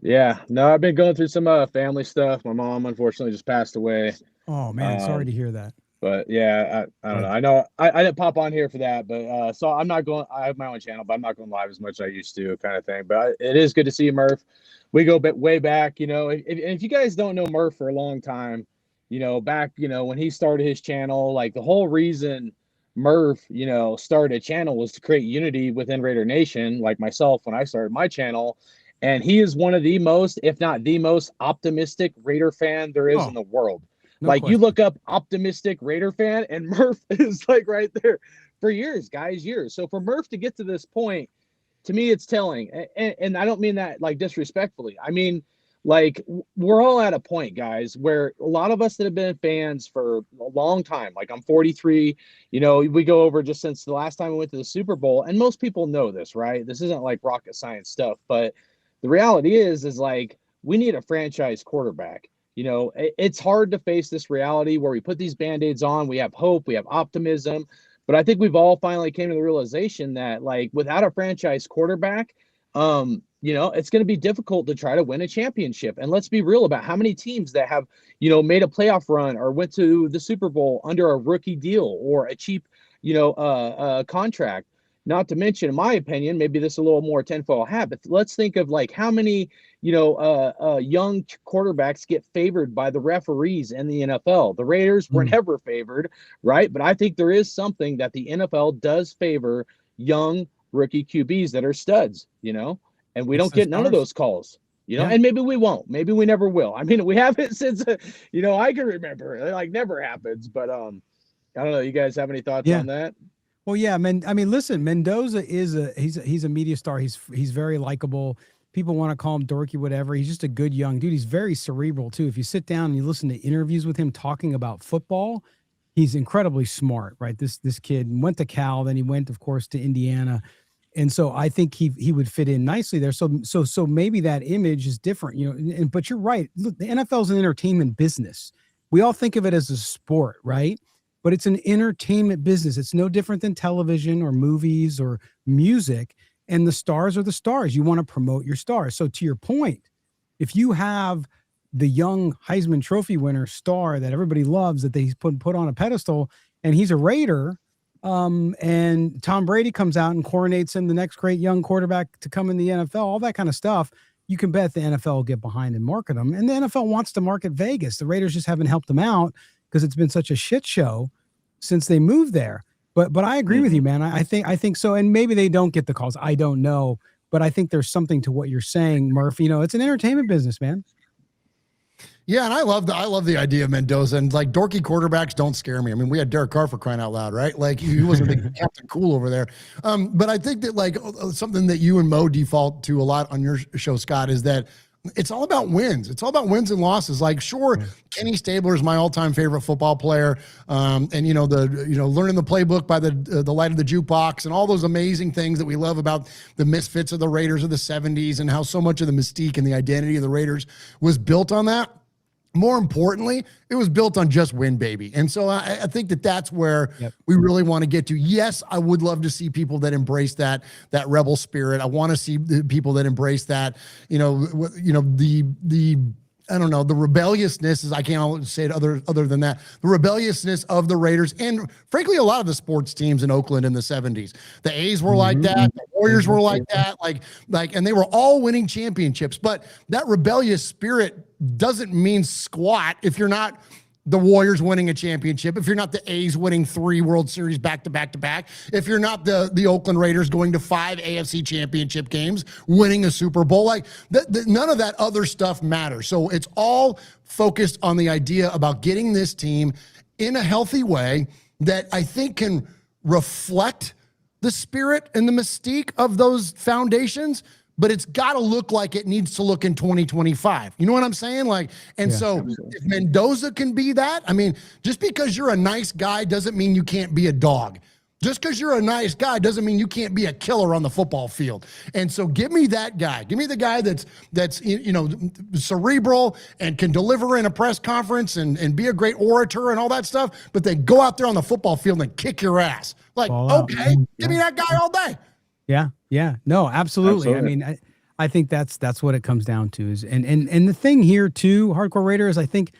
Yeah. No, I've been going through some family stuff. My mom unfortunately just passed away. Oh man, sorry to hear that. But yeah, I don't know. I know I didn't pop on here for that, but so I'm not going. I have my own channel, but I'm not going live as much as I used to, kind of thing. But it is good to see you, Murf. We go way back, If you guys don't know Murf for a long time, back, when he started his channel, like the whole reason Murf, started a channel was to create unity within Raider Nation, like myself when I started my channel. And he is one of the most, if not the most optimistic Raider fan there is in the world. No like question. You look up optimistic Raider fan and Murf is like right there for years, guys, years. So for Murf to get to this point, to me, it's telling. And I don't mean that like disrespectfully. I mean, like we're all at a point, guys, where a lot of us that have been fans for a long time, like I'm 43, we go over just since the last time we went to the Super Bowl. And most people know this, right? This isn't like rocket science stuff, but the reality is like, we need a franchise quarterback. It's hard to face this reality where we put these Band-Aids on, we have hope, we have optimism, but I think we've all finally came to the realization that like without a franchise quarterback, It's going to be difficult to try to win a championship. And let's be real about how many teams that have, made a playoff run or went to the Super Bowl under a rookie deal or a cheap, contract. Not to mention, in my opinion, maybe this is a little more tinfoil hat, but let's think of like how many, young quarterbacks get favored by the referees in the NFL. The Raiders were never favored, right? But I think there is something that the NFL does favor young rookie QBs that are studs, and we don't get none of those calls, and maybe we won't, maybe we never will. I mean, we haven't since, I can remember, it like never happens, but I don't know. You guys have any thoughts on that? Well, yeah, listen, Mendoza he's a media star. He's very likable. People want to call him dorky, whatever. He's just a good young dude. He's very cerebral too. If you sit down and you listen to interviews with him talking about football, he's incredibly smart, right? This kid went to Cal, then he went, of course, to Indiana. And so I think he would fit in nicely there. So maybe that image is different, but you're right. Look, the NFL is an entertainment business. We all think of it as a sport, right? But it's an entertainment business. It's no different than television or movies or music. And the stars are the stars. You want to promote your stars. So to your point, if you have the young Heisman Trophy winner star that everybody loves, that they put on a pedestal, and he's a Raider, and Tom Brady comes out and coronates him the next great young quarterback to come in the NFL, all that kind of stuff, you can bet the NFL will get behind and market them. And the NFL wants to market Vegas. The Raiders just haven't helped them out because it's been such a shit show since they moved there. But I agree with you, man. I think so. And maybe they don't get the calls. I don't know. But I think there's something to what you're saying, Murph. It's an entertainment business, man. Yeah, and I love the idea of Mendoza, and like dorky quarterbacks don't scare me. I mean, we had Derek Carr for crying out loud, right? Like he wasn't the Captain Cool over there. But I think that like something that you and Mo default to a lot on your show, Scott, is that it's all about wins. It's all about wins and losses. Like, sure, Kenny Stabler is my all-time favorite football player, and learning the playbook by the light of the jukebox and all those amazing things that we love about the misfits of the Raiders of the '70s and how so much of the mystique and the identity of the Raiders was built on that. More importantly, it was built on just win, baby. And so I think that that's where we really want to get to. Yes, I would love to see people that embrace that rebel spirit. I want to see the people that embrace that, I don't know, the rebelliousness is, I can't say it other than that, the rebelliousness of the Raiders and frankly, a lot of the sports teams in Oakland in the '70s. The A's were like that. The Warriors were like that. And they were all winning championships, but that rebellious spirit doesn't mean squat if you're not the Warriors winning a championship, if you're not the A's winning 3 World Series back to back, if you're not the Oakland Raiders going to 5 AFC championship games, winning a Super Bowl, like none of that other stuff matters. So it's all focused on the idea about getting this team in a healthy way that I think can reflect the spirit and the mystique of those foundations, but it's got to look like it needs to look in 2025. You know what I'm saying? So if Mendoza can be that, I mean, just because you're a nice guy doesn't mean you can't be a dog. Just because you're a nice guy doesn't mean you can't be a killer on the football field. And so give me that guy. Give me the guy that's cerebral and can deliver in a press conference and be a great orator and all that stuff, but they go out there on the football field and kick your ass. Like, okay, give me that guy all day. Yeah. No, absolutely. I mean, I think that's what it comes down to is, and the thing here too, Hardcore Raider, is I think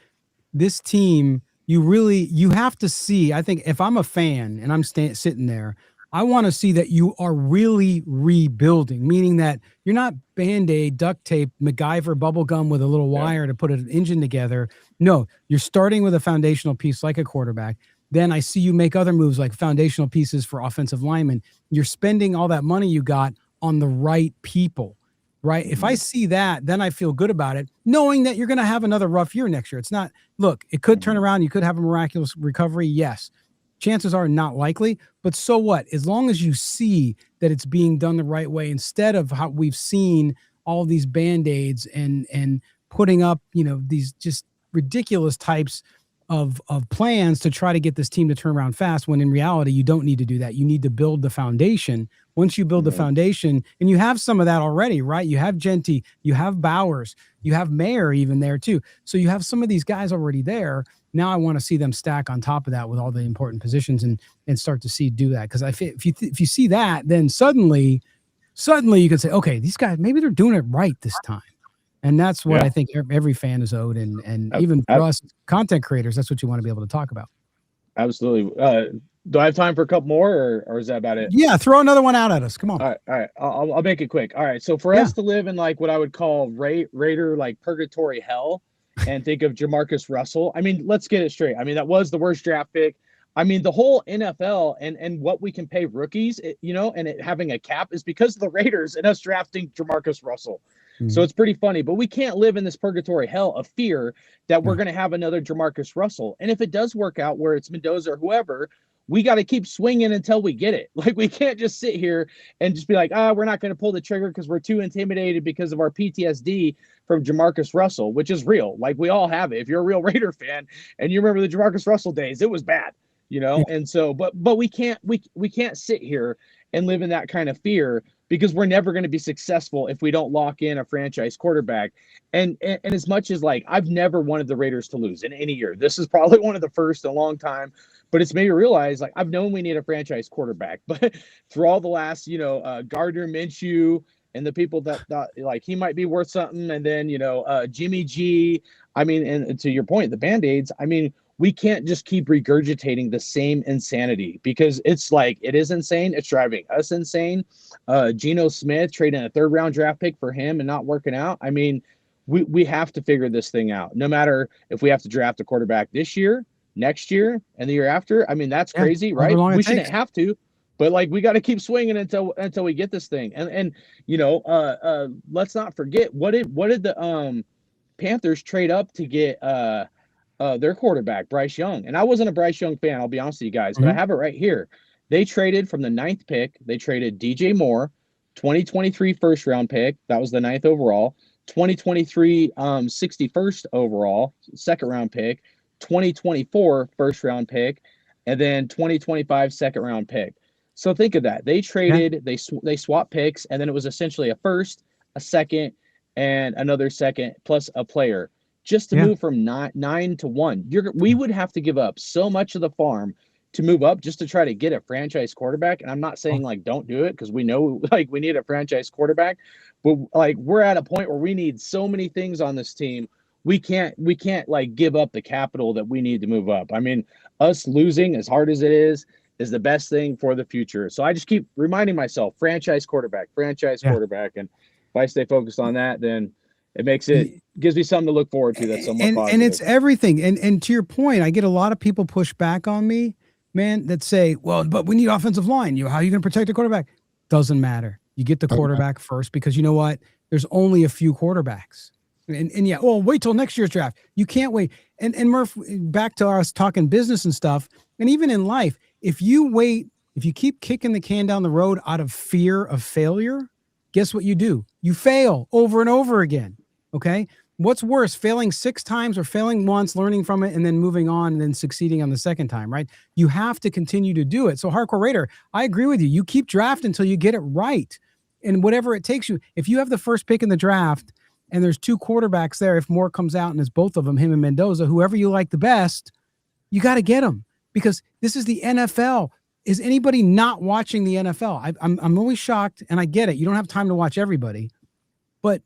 this team, you have to see, I think if I'm a fan and I'm sitting there, I want to see that you are really rebuilding, meaning that you're not Band-Aid, duct tape, MacGyver, bubblegum with a little wire to put an engine together. No, you're starting with a foundational piece like a quarterback. Then I see you make other moves like foundational pieces for offensive linemen. You're spending all that money you got on the right people, right? If I see that, then I feel good about it, knowing that you're going to have another rough year next year. It's not, look, it could turn around. You could have a miraculous recovery. Yes. Chances are not likely, but so what? As long as you see that it's being done the right way, instead of how we've seen all these Band-Aids and putting up, these just ridiculous types of plans to try to get this team to turn around fast, when in reality, you don't need to do that. You need to build the foundation. Once you build the foundation, and you have some of that already, right? You have Genty, you have Bowers, you have Mayer even there too. So you have some of these guys already there. Now I want to see them stack on top of that with all the important positions and start to do that. Because if you see that, then suddenly suddenly you can say, okay, these guys, maybe they're doing it right this time. And that's what I think every fan is owed. And even for us content creators, that's what you want to be able to talk about. Absolutely. Do I have time for a couple more, or is that about it? Yeah, throw another one out at us. Come on. All right. I'll make it quick. All right. So for us to live in like what I would call Raider like purgatory hell, and think of Jamarcus Russell. I mean, let's get it straight. I mean, that was the worst draft pick. I mean, the whole NFL and what we can pay rookies, and it having a cap is because of the Raiders and us drafting Jamarcus Russell. Mm-hmm. So it's pretty funny, but we can't live in this purgatory hell of fear that we're going to have another Jamarcus Russell. And if it does work out where it's Mendoza or whoever, we got to keep swinging until we get it. Like, we can't just sit here and just be like, we're not going to pull the trigger because we're too intimidated because of our PTSD from Jamarcus Russell, which is real. Like, we all have it. If you're a real Raider fan and you remember the Jamarcus Russell days, it was bad, And so, but we can't sit here and live in that kind of fear, because we're never going to be successful if we don't lock in a franchise quarterback. And as much as like, I've never wanted the Raiders to lose in any year. This is probably one of the first in a long time, but it's made me realize, like, I've known we need a franchise quarterback, but through all the last, Gardner Minshew and the people that thought like he might be worth something. And then, Jimmy G, I mean, and to your point, the Band-Aids, I mean, we can't just keep regurgitating the same insanity, because it's like, it is insane. It's driving us insane. Geno Smith, trading a 3rd round draft pick for him and not working out. I mean, we have to figure this thing out, no matter if we have to draft a quarterback this year, next year, and the year after. I mean, that's crazy, right? We shouldn't have to, but like, we got to keep swinging until we get this thing. And let's not forget, what did the Panthers trade up to get their quarterback, Bryce Young? And I wasn't a Bryce Young fan, I'll be honest with you guys, but I have it right here. They traded from the 9th pick. They traded DJ Moore, 2023 1st round pick. That was the 9th overall. 2023 61st overall, 2nd round pick. 2024 1st round pick, and then 2025 2nd round pick. So think of that. They traded, they swapped picks, and then it was essentially a 1st, a 2nd, and another 2nd plus a player, just to move from 9 to 1. We would have to give up so much of the farm to move up just to try to get a franchise quarterback. And I'm not saying like don't do it, because we know like we need a franchise quarterback, but like we're at a point where we need so many things on this team. We can't like give up the capital that we need to move up. I mean, us losing, as hard as it is the best thing for the future. So I just keep reminding myself, franchise quarterback. And if I stay focused on that, then it gives me something to look forward to. That's somewhat positive. And it's everything. And to your point, I get a lot of people push back on me, man, that say, well, but we need offensive line. How are you going to protect the quarterback? Doesn't matter. You get the quarterback first, because you know what? There's only a few quarterbacks. And wait till next year's draft. You can't wait. And Murf, back to us talking business and stuff, and even in life, if you keep kicking the can down the road out of fear of failure, guess what you do? You fail over and over again. Okay? What's worse, failing 6 times or failing once, learning from it, and then moving on and then succeeding on the 2nd time, right? You have to continue to do it. So Hardcore Raider, I agree with you. You keep drafting until you get it right. And whatever it takes you, if you have the 1st pick in the draft, and there's 2 quarterbacks there, if Moore comes out and it's both of them, him and Mendoza, whoever you like the best, you got to get them, because this is the NFL. Is anybody not watching the NFL? I'm always shocked, and I get it. You don't have time to watch everybody, but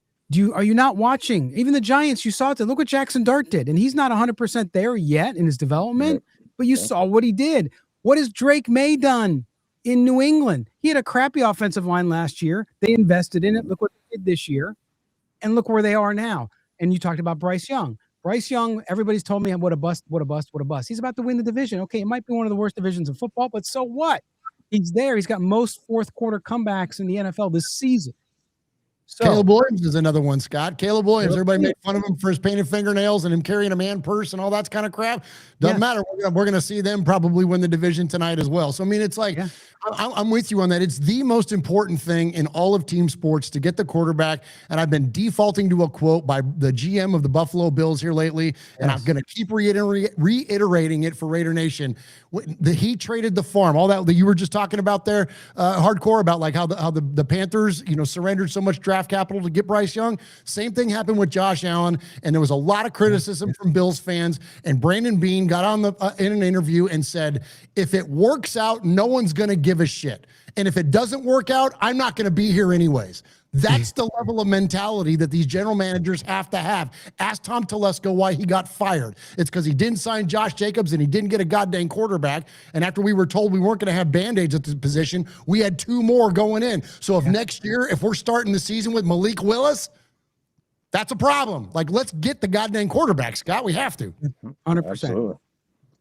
are you not watching? Even the Giants, you saw it. Look what Jackson Dart did, and he's not 100% there yet in his development, but you saw what he did. What has Drake May done in New England? He had a crappy offensive line last year. They invested in it. Look what they did this year. And look where they are now. And you talked about Bryce Young. Bryce Young, everybody's told me what a bust. He's about to win the division. Okay, it might be one of the worst divisions in football, but so what? He's there. He's got most 4th quarter comebacks in the NFL this season. So, Caleb Williams is another one, Scott. Caleb Williams, everybody made fun of him for his painted fingernails and him carrying a man purse and all that kind of crap. Doesn't matter. We're going to see them probably win the division tonight as well. So, I mean, it's like, I'm with you on that. It's the most important thing in all of team sports to get the quarterback. And I've been defaulting to a quote by the GM of the Buffalo Bills here lately, and I'm going to keep reiterating it for Raider Nation. He traded the farm, all that you were just talking about there, Hardcore, about like how the Panthers, surrendered so much draft draft capital to get Bryce Young. Same thing happened with Josh Allen, and there was a lot of criticism from Bills fans. And Brandon Beane got on in an interview and said, if it works out, no one's going to give a shit. And if it doesn't work out, I'm not going to be here anyways. That's the level of mentality that these general managers have to have. Ask Tom Telesco why he got fired. It's because he didn't sign Josh Jacobs and he didn't get a goddamn quarterback. And after we were told we weren't going to have Band-Aids at the position, we had 2 more going in. So if next year, if we're starting the season with Malik Willis, that's a problem. Like, let's get the goddamn quarterback, Scott. We have to. 100%. Absolutely.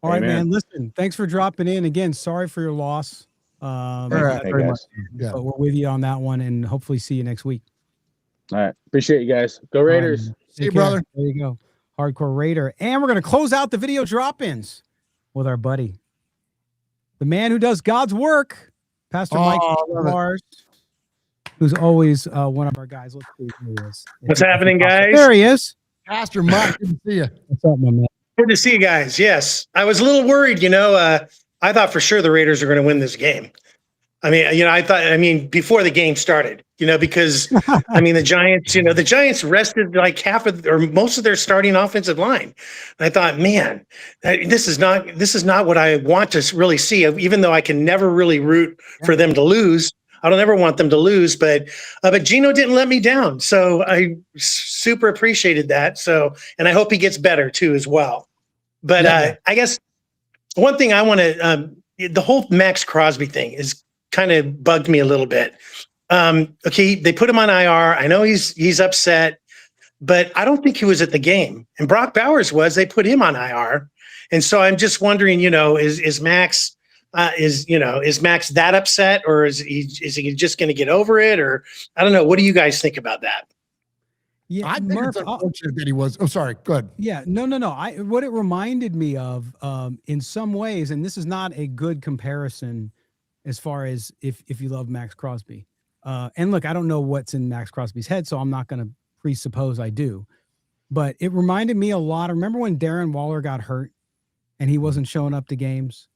All right, man. Listen, thanks for dropping in. Again, sorry for your loss. Very much. Yeah. But we're with you on that one, and hopefully see you next week. All right. Appreciate you guys. Go Raiders. See you, brother. There you go. Hardcore Raider. And we're going to close out the video drop-ins with our buddy, the man who does God's work, Pastor Mike Mars, who's always one of our guys. Let's see who he is. What's happening, guys? There he is. Pastor Mike, good to see you. What's up, my man? Good to see you guys. Yes. I was a little worried, I thought for sure the Raiders are going to win this game. I mean, before the game started, because the Giants rested like half of or most of their starting offensive line. And I thought, man, this is not what I want to really see, even though I can never really root for them to lose. I don't ever want them to lose, but Gino didn't let me down. So I super appreciated that. So, and I hope he gets better too, as well. But I guess one thing I want to, the whole Maxx Crosby thing is kind of bugged me a little bit. Okay, they put him on IR. I know he's upset, but I don't think he was at the game. And Brock Bowers was. They put him on IR, and so I'm just wondering, is Maxx that upset, or is he just going to get over it, or I don't know. What do you guys think about that? Yeah, I think it's unfortunate that he was. Oh, sorry. Go ahead. Yeah, no. What it reminded me of, in some ways, and this is not a good comparison as far as if you love Maxx Crosby. And look, I don't know what's in Maxx Crosby's head, so I'm not going to presuppose I do. But it reminded me a lot. Remember when Darren Waller got hurt and he wasn't showing up to games?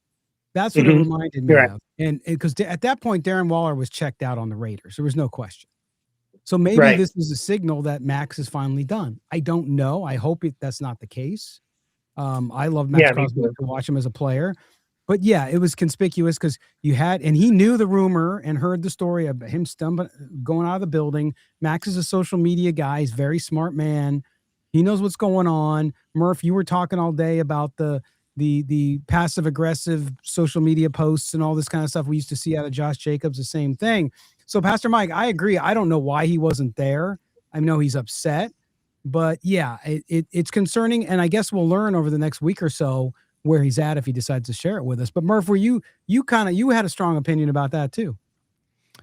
That's what it reminded me of. And because at that point, Darren Waller was checked out on the Raiders. There was no question. So maybe this is a signal that Maxx is finally done. I don't know. I hope that's not the case. I love Maxx Crosby to watch him as a player. But yeah, it was conspicuous because and he knew the rumor and heard the story of him going out of the building. Maxx is a social media guy. He's a very smart man. He knows what's going on. Murph, you were talking all day about the passive aggressive social media posts and all this kind of stuff we used to see out of Josh Jacobs, the same thing. So Pastor Mike, I agree. I don't know why he wasn't there. I know he's upset, but yeah, it's concerning. And I guess we'll learn over the next week or so where he's at if he decides to share it with us. But Murph, you had a strong opinion about that too.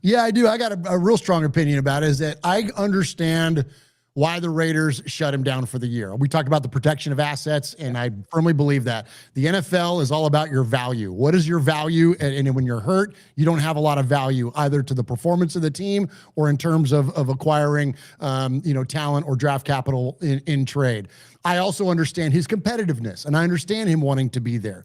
Yeah, I do. I got a real strong opinion about it, is that I understand why the Raiders shut him down for the year. We talked about the protection of assets, and I firmly believe that. The NFL is all about your value. What is your value? And when you're hurt, you don't have a lot of value either to the performance of the team or in terms of acquiring talent or draft capital in trade. I also understand his competitiveness, and I understand him wanting to be there.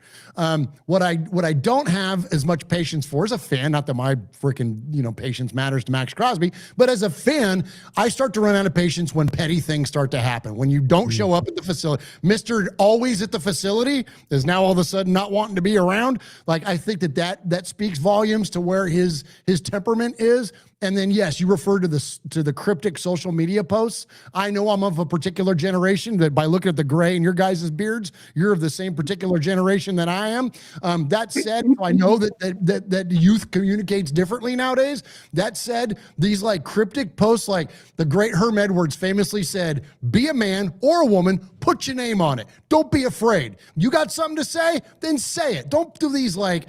What I don't have as much patience for as a fan, not that my freaking patience matters to Maxx Crosby, but as a fan, I start to run out of patience when petty things start to happen. When you don't show up at the facility, Mr. Always at the facility is now all of a sudden not wanting to be around. Like, I think that speaks volumes to where his temperament is. And then, yes, you refer to the cryptic social media posts. I know I'm of a particular generation that by looking at the gray in your guys' beards, you're of the same particular generation that I am. That said, I know that youth communicates differently nowadays. That said, these like cryptic posts, like the great Herm Edwards famously said, be a man or a woman, put your name on it. Don't be afraid. You got something to say? Then say it. Don't do these like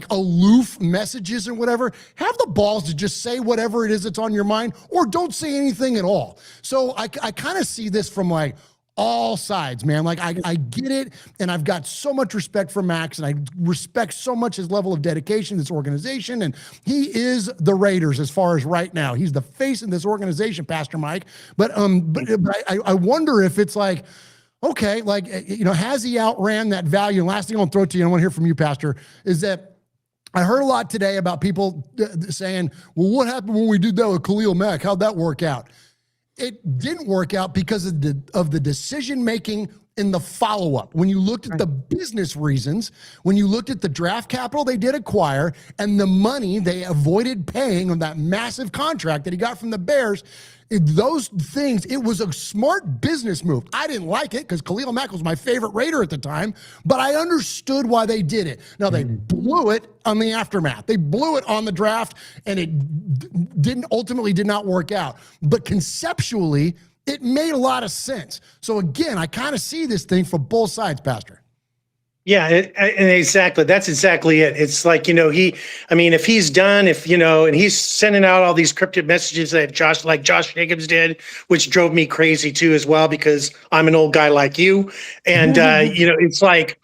aloof messages and whatever. Have the balls to just say whatever it is that's on your mind, or don't say anything at all. So I kind of see this from like all sides, man. Like I get it, and I've got so much respect for Maxx, and I respect so much his level of dedication to this organization, and he is the Raiders as far as right now. He's the face of this organization, Pastor Mike. But I wonder if it's like, okay, like, has he outran that value? And last thing I'll throw to you, I want to hear from you, Pastor, is that I heard a lot today about people saying, well, what happened when we did that with Khalil Mack? How'd that work out? It didn't work out because of the decision-making in the follow-up. When you looked at the business reasons, when you looked at the draft capital they did acquire and the money they avoided paying on that massive contract that he got from the Bears, those things, it was a smart business move. I didn't like it because Khalil Mack was my favorite Raider at the time, but I understood why they did it. Now, they blew it on the aftermath. They blew it on the draft, and it ultimately did not work out. But conceptually, it made a lot of sense. So again, I kind of see this thing from both sides, Pastor. Yeah, and exactly. That's exactly it. It's like, if he's done, and he's sending out all these cryptic messages that Josh Jacobs did, which drove me crazy too, as well, because I'm an old guy like you. And, it's like,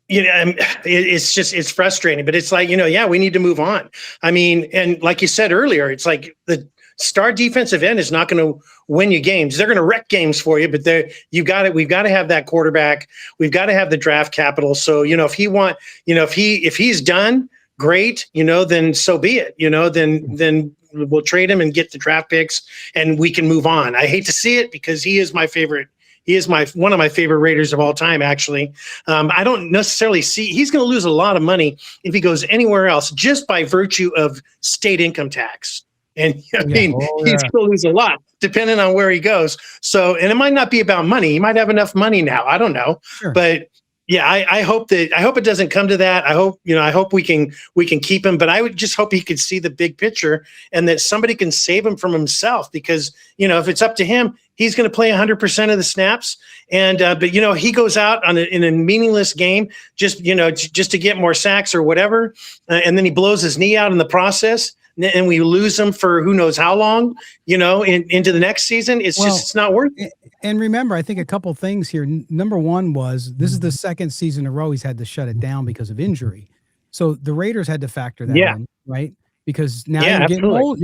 it's frustrating, but it's like, we need to move on. I mean, and like you said earlier, it's like the star defensive end is not going to win you games. They're going to wreck games for you, but we've got to have that quarterback. We've got to have the draft capital. So, if he's done, great, then so be it, then we'll trade him and get the draft picks and we can move on. I hate to see it because he is my favorite. He is one of my favorite Raiders of all time, actually. I don't necessarily see he's going to lose a lot of money if he goes anywhere else just by virtue of state income tax. And he's going to lose a lot depending on where he goes. So, and it might not be about money. He might have enough money now. I don't know. Sure. But yeah, I hope it doesn't come to that. I hope we can keep him, but I would just hope he could see the big picture and that somebody can save him from himself, because, if it's up to him, he's going to play 100% of the snaps. And, but he goes out in a meaningless game, just to get more sacks or whatever. And then he blows his knee out in the process. And we lose him for who knows how long, into the next season. It's not worth it. And remember, I think a couple things here. Number one was this is the second season in a row he's had to shut it down because of injury. So the Raiders had to factor that in, right? Because now you're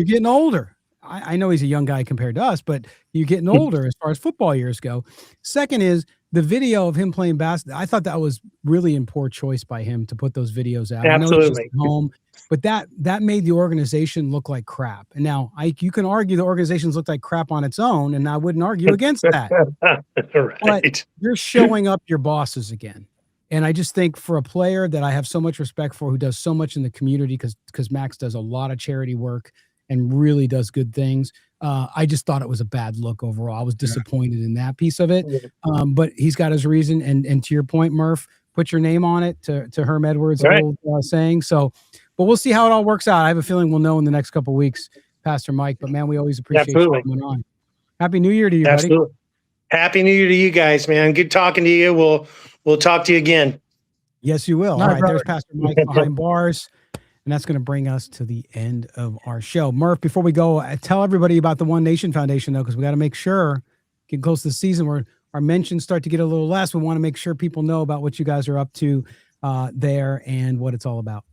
getting older. I know he's a young guy compared to us, but you're getting older as far as football years go. Second is the video of him playing basketball. I thought that was really in poor choice by him to put those videos out. Absolutely. I know he's just at home. But that made the organization look like crap. And now you can argue the organizations look like crap on its own, and I wouldn't argue against that. Right. But you're showing up your bosses again. And I just think for a player that I have so much respect for, who does so much in the community, because Maxx does a lot of charity work and really does good things, I just thought it was a bad look overall. I was disappointed in that piece of it. But he's got his reason. And to your point, Murf, put your name on it, to Herm Edwards' old saying. So, but we'll see how it all works out. I have a feeling we'll know in the next couple of weeks, Pastor Mike. But man, we always appreciate you coming on. Happy New Year to you, buddy. Happy New Year to you guys, man. Good talking to you. We'll talk to you again. Yes, you will. All right, there's Pastor Mike behind bars. And that's going to bring us to the end of our show. Murf, before we go, tell everybody about the One Nation Foundation, though, because we got to make sure, getting close to the season where our mentions start to get a little less. We want to make sure people know about what you guys are up to there and what it's all about.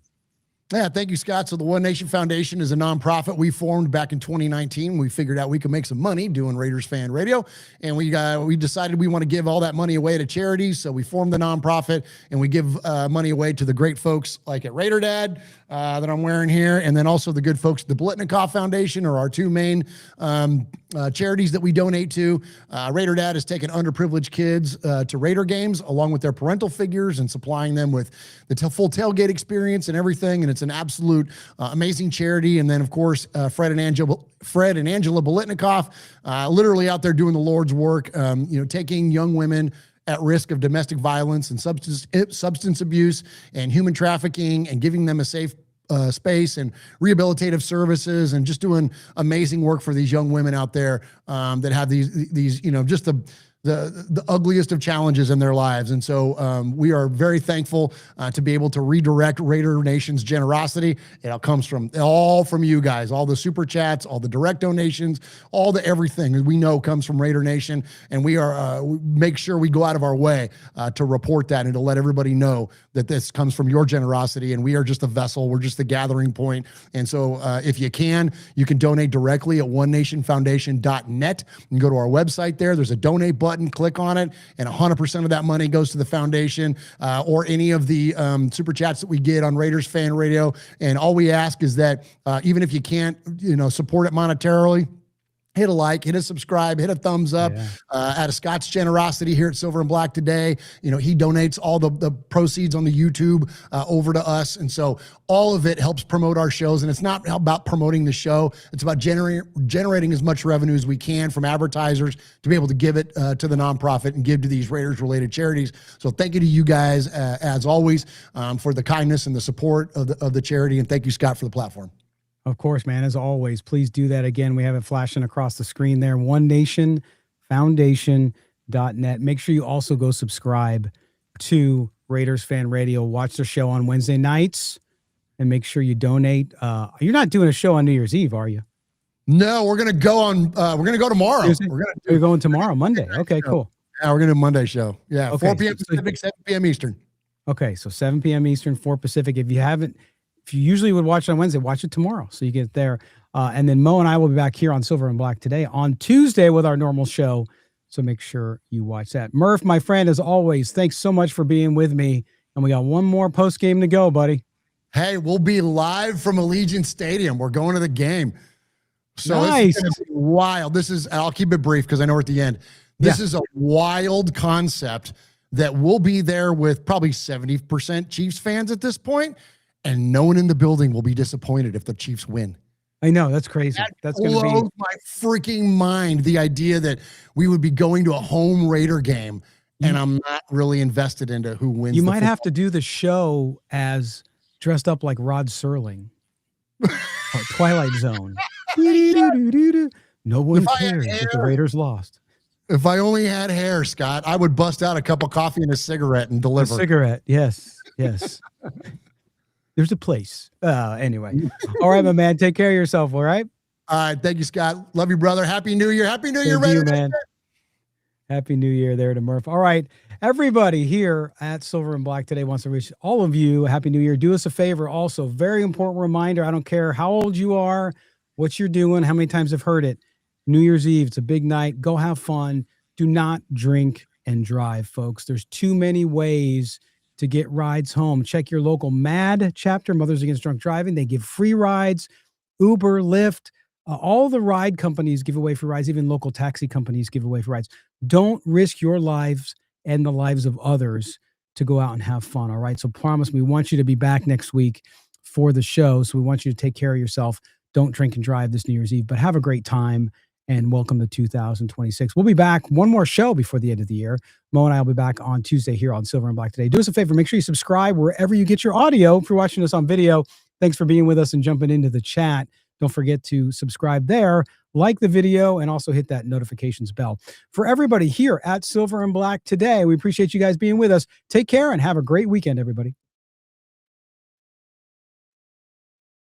Yeah, thank you, Scott. So the One Nation Foundation is a nonprofit we formed back in 2019. We figured out we could make some money doing Raiders fan radio, and we decided we want to give all that money away to charities. So we formed the nonprofit, and we give money away to the great folks like at Raider Dad that I'm wearing here, and then also the good folks at the Blitnikoff Foundation are our two main charities that we donate to. Raider Dad has taken underprivileged kids to Raider games along with their parental figures and supplying them with the full tailgate experience and everything. And it's an absolute amazing charity. And then, of course, Fred and Angela Blitnikoff, literally out there doing the Lord's work, taking young women at risk of domestic violence and substance abuse and human trafficking and giving them a safe space and rehabilitative services, and just doing amazing work for these young women out there that have these just the ugliest of challenges in their lives. And so we are very thankful to be able to redirect Raider Nation's generosity. It comes from you guys, all the super chats, all the direct donations, all the everything we know comes from Raider Nation. And we are we make sure we go out of our way to report that and to let everybody know that this comes from your generosity. And we are just a vessel. We're just the gathering point. And so if you can donate directly at onenationfoundation.net. You can go to our website there. There's a donate button. button, click on it, and 100% of that money goes to the foundation or any of the super chats that we get on Raiders Fan Radio. And all we ask is that even if you can't, support it monetarily, hit a like, hit a subscribe, hit a thumbs up. Out of Scott's generosity here at Silver and Black today, he donates all the proceeds on the YouTube over to us. And so all of it helps promote our shows. And it's not about promoting the show. It's about generating as much revenue as we can from advertisers to be able to give it to the nonprofit and give to these Raiders related charities. So thank you to you guys, as always, for the kindness and the support of the charity. And thank you, Scott, for the platform. Of course, man. As always, please do that. Again, we have it flashing across the screen there. OneNationFoundation.net. Make sure you also go subscribe to Raiders Fan Radio. Watch the show on Wednesday nights and make sure you donate. You're not doing a show on New Year's Eve, are you? No, we're gonna go on. We're gonna go tomorrow. You're going tomorrow, Monday. Okay, cool. Yeah, we're gonna do a Monday show. Yeah, okay, 4 p.m. Pacific, 7 p.m. Eastern. Okay, so 7 p.m. Eastern, 4 Pacific. If you usually would watch it on Wednesday, watch it tomorrow so you get it there. And then Mo and I will be back here on Silver and Black today on Tuesday with our normal show. So make sure you watch that. Murph, my friend, as always, thanks so much for being with me. And we got one more post game to go, buddy. Hey, we'll be live from Allegiant Stadium. We're going to the game. So nice. This is wild. I'll keep it brief because I know we're at the end. This is a wild concept that we'll be there with probably 70% Chiefs fans at this point. And no one in the building will be disappointed if the Chiefs win. I know, that's crazy. That's going to blows my freaking mind, the idea that we would be going to a home Raider game, and I'm not really invested into who wins. You might have to do the show as dressed up like Rod Serling. Twilight Zone. No one cares if the Raiders lost. If I only had hair, Scott, I would bust out a cup of coffee and a cigarette and deliver. A cigarette, yes. There's a place. Anyway. All right, my man. Take care of yourself, all right? All right. Thank you, Scott. Love you, brother. Happy New Year. Happy New Year, Raider man. Happy New Year there to Murph. All right. Everybody here at Silver and Black today wants to wish all of you a Happy New Year. Do us a favor also. Very important reminder. I don't care how old you are, what you're doing, how many times I've heard it. New Year's Eve. It's a big night. Go have fun. Do not drink and drive, folks. There's too many ways to get rides home. Check your local MAD chapter, Mothers Against Drunk Driving. They give free rides, Uber, Lyft, all the ride companies give away free rides. Even local taxi companies give away free rides. Don't risk your lives and the lives of others to go out and have fun. All right. So promise, we want you to be back next week for the show. So we want you to take care of yourself. Don't drink and drive this New Year's Eve, but have a great time. And welcome to 2026. We'll be back one more show before the end of the year. Mo and I will be back on Tuesday here on Silver and Black Today. Do us a favor. Make sure you subscribe wherever you get your audio. If you're watching us on video, thanks for being with us and jumping into the chat. Don't forget to subscribe there, like the video, and also hit that notifications bell. For everybody here at Silver and Black Today, we appreciate you guys being with us. Take care and have a great weekend, everybody.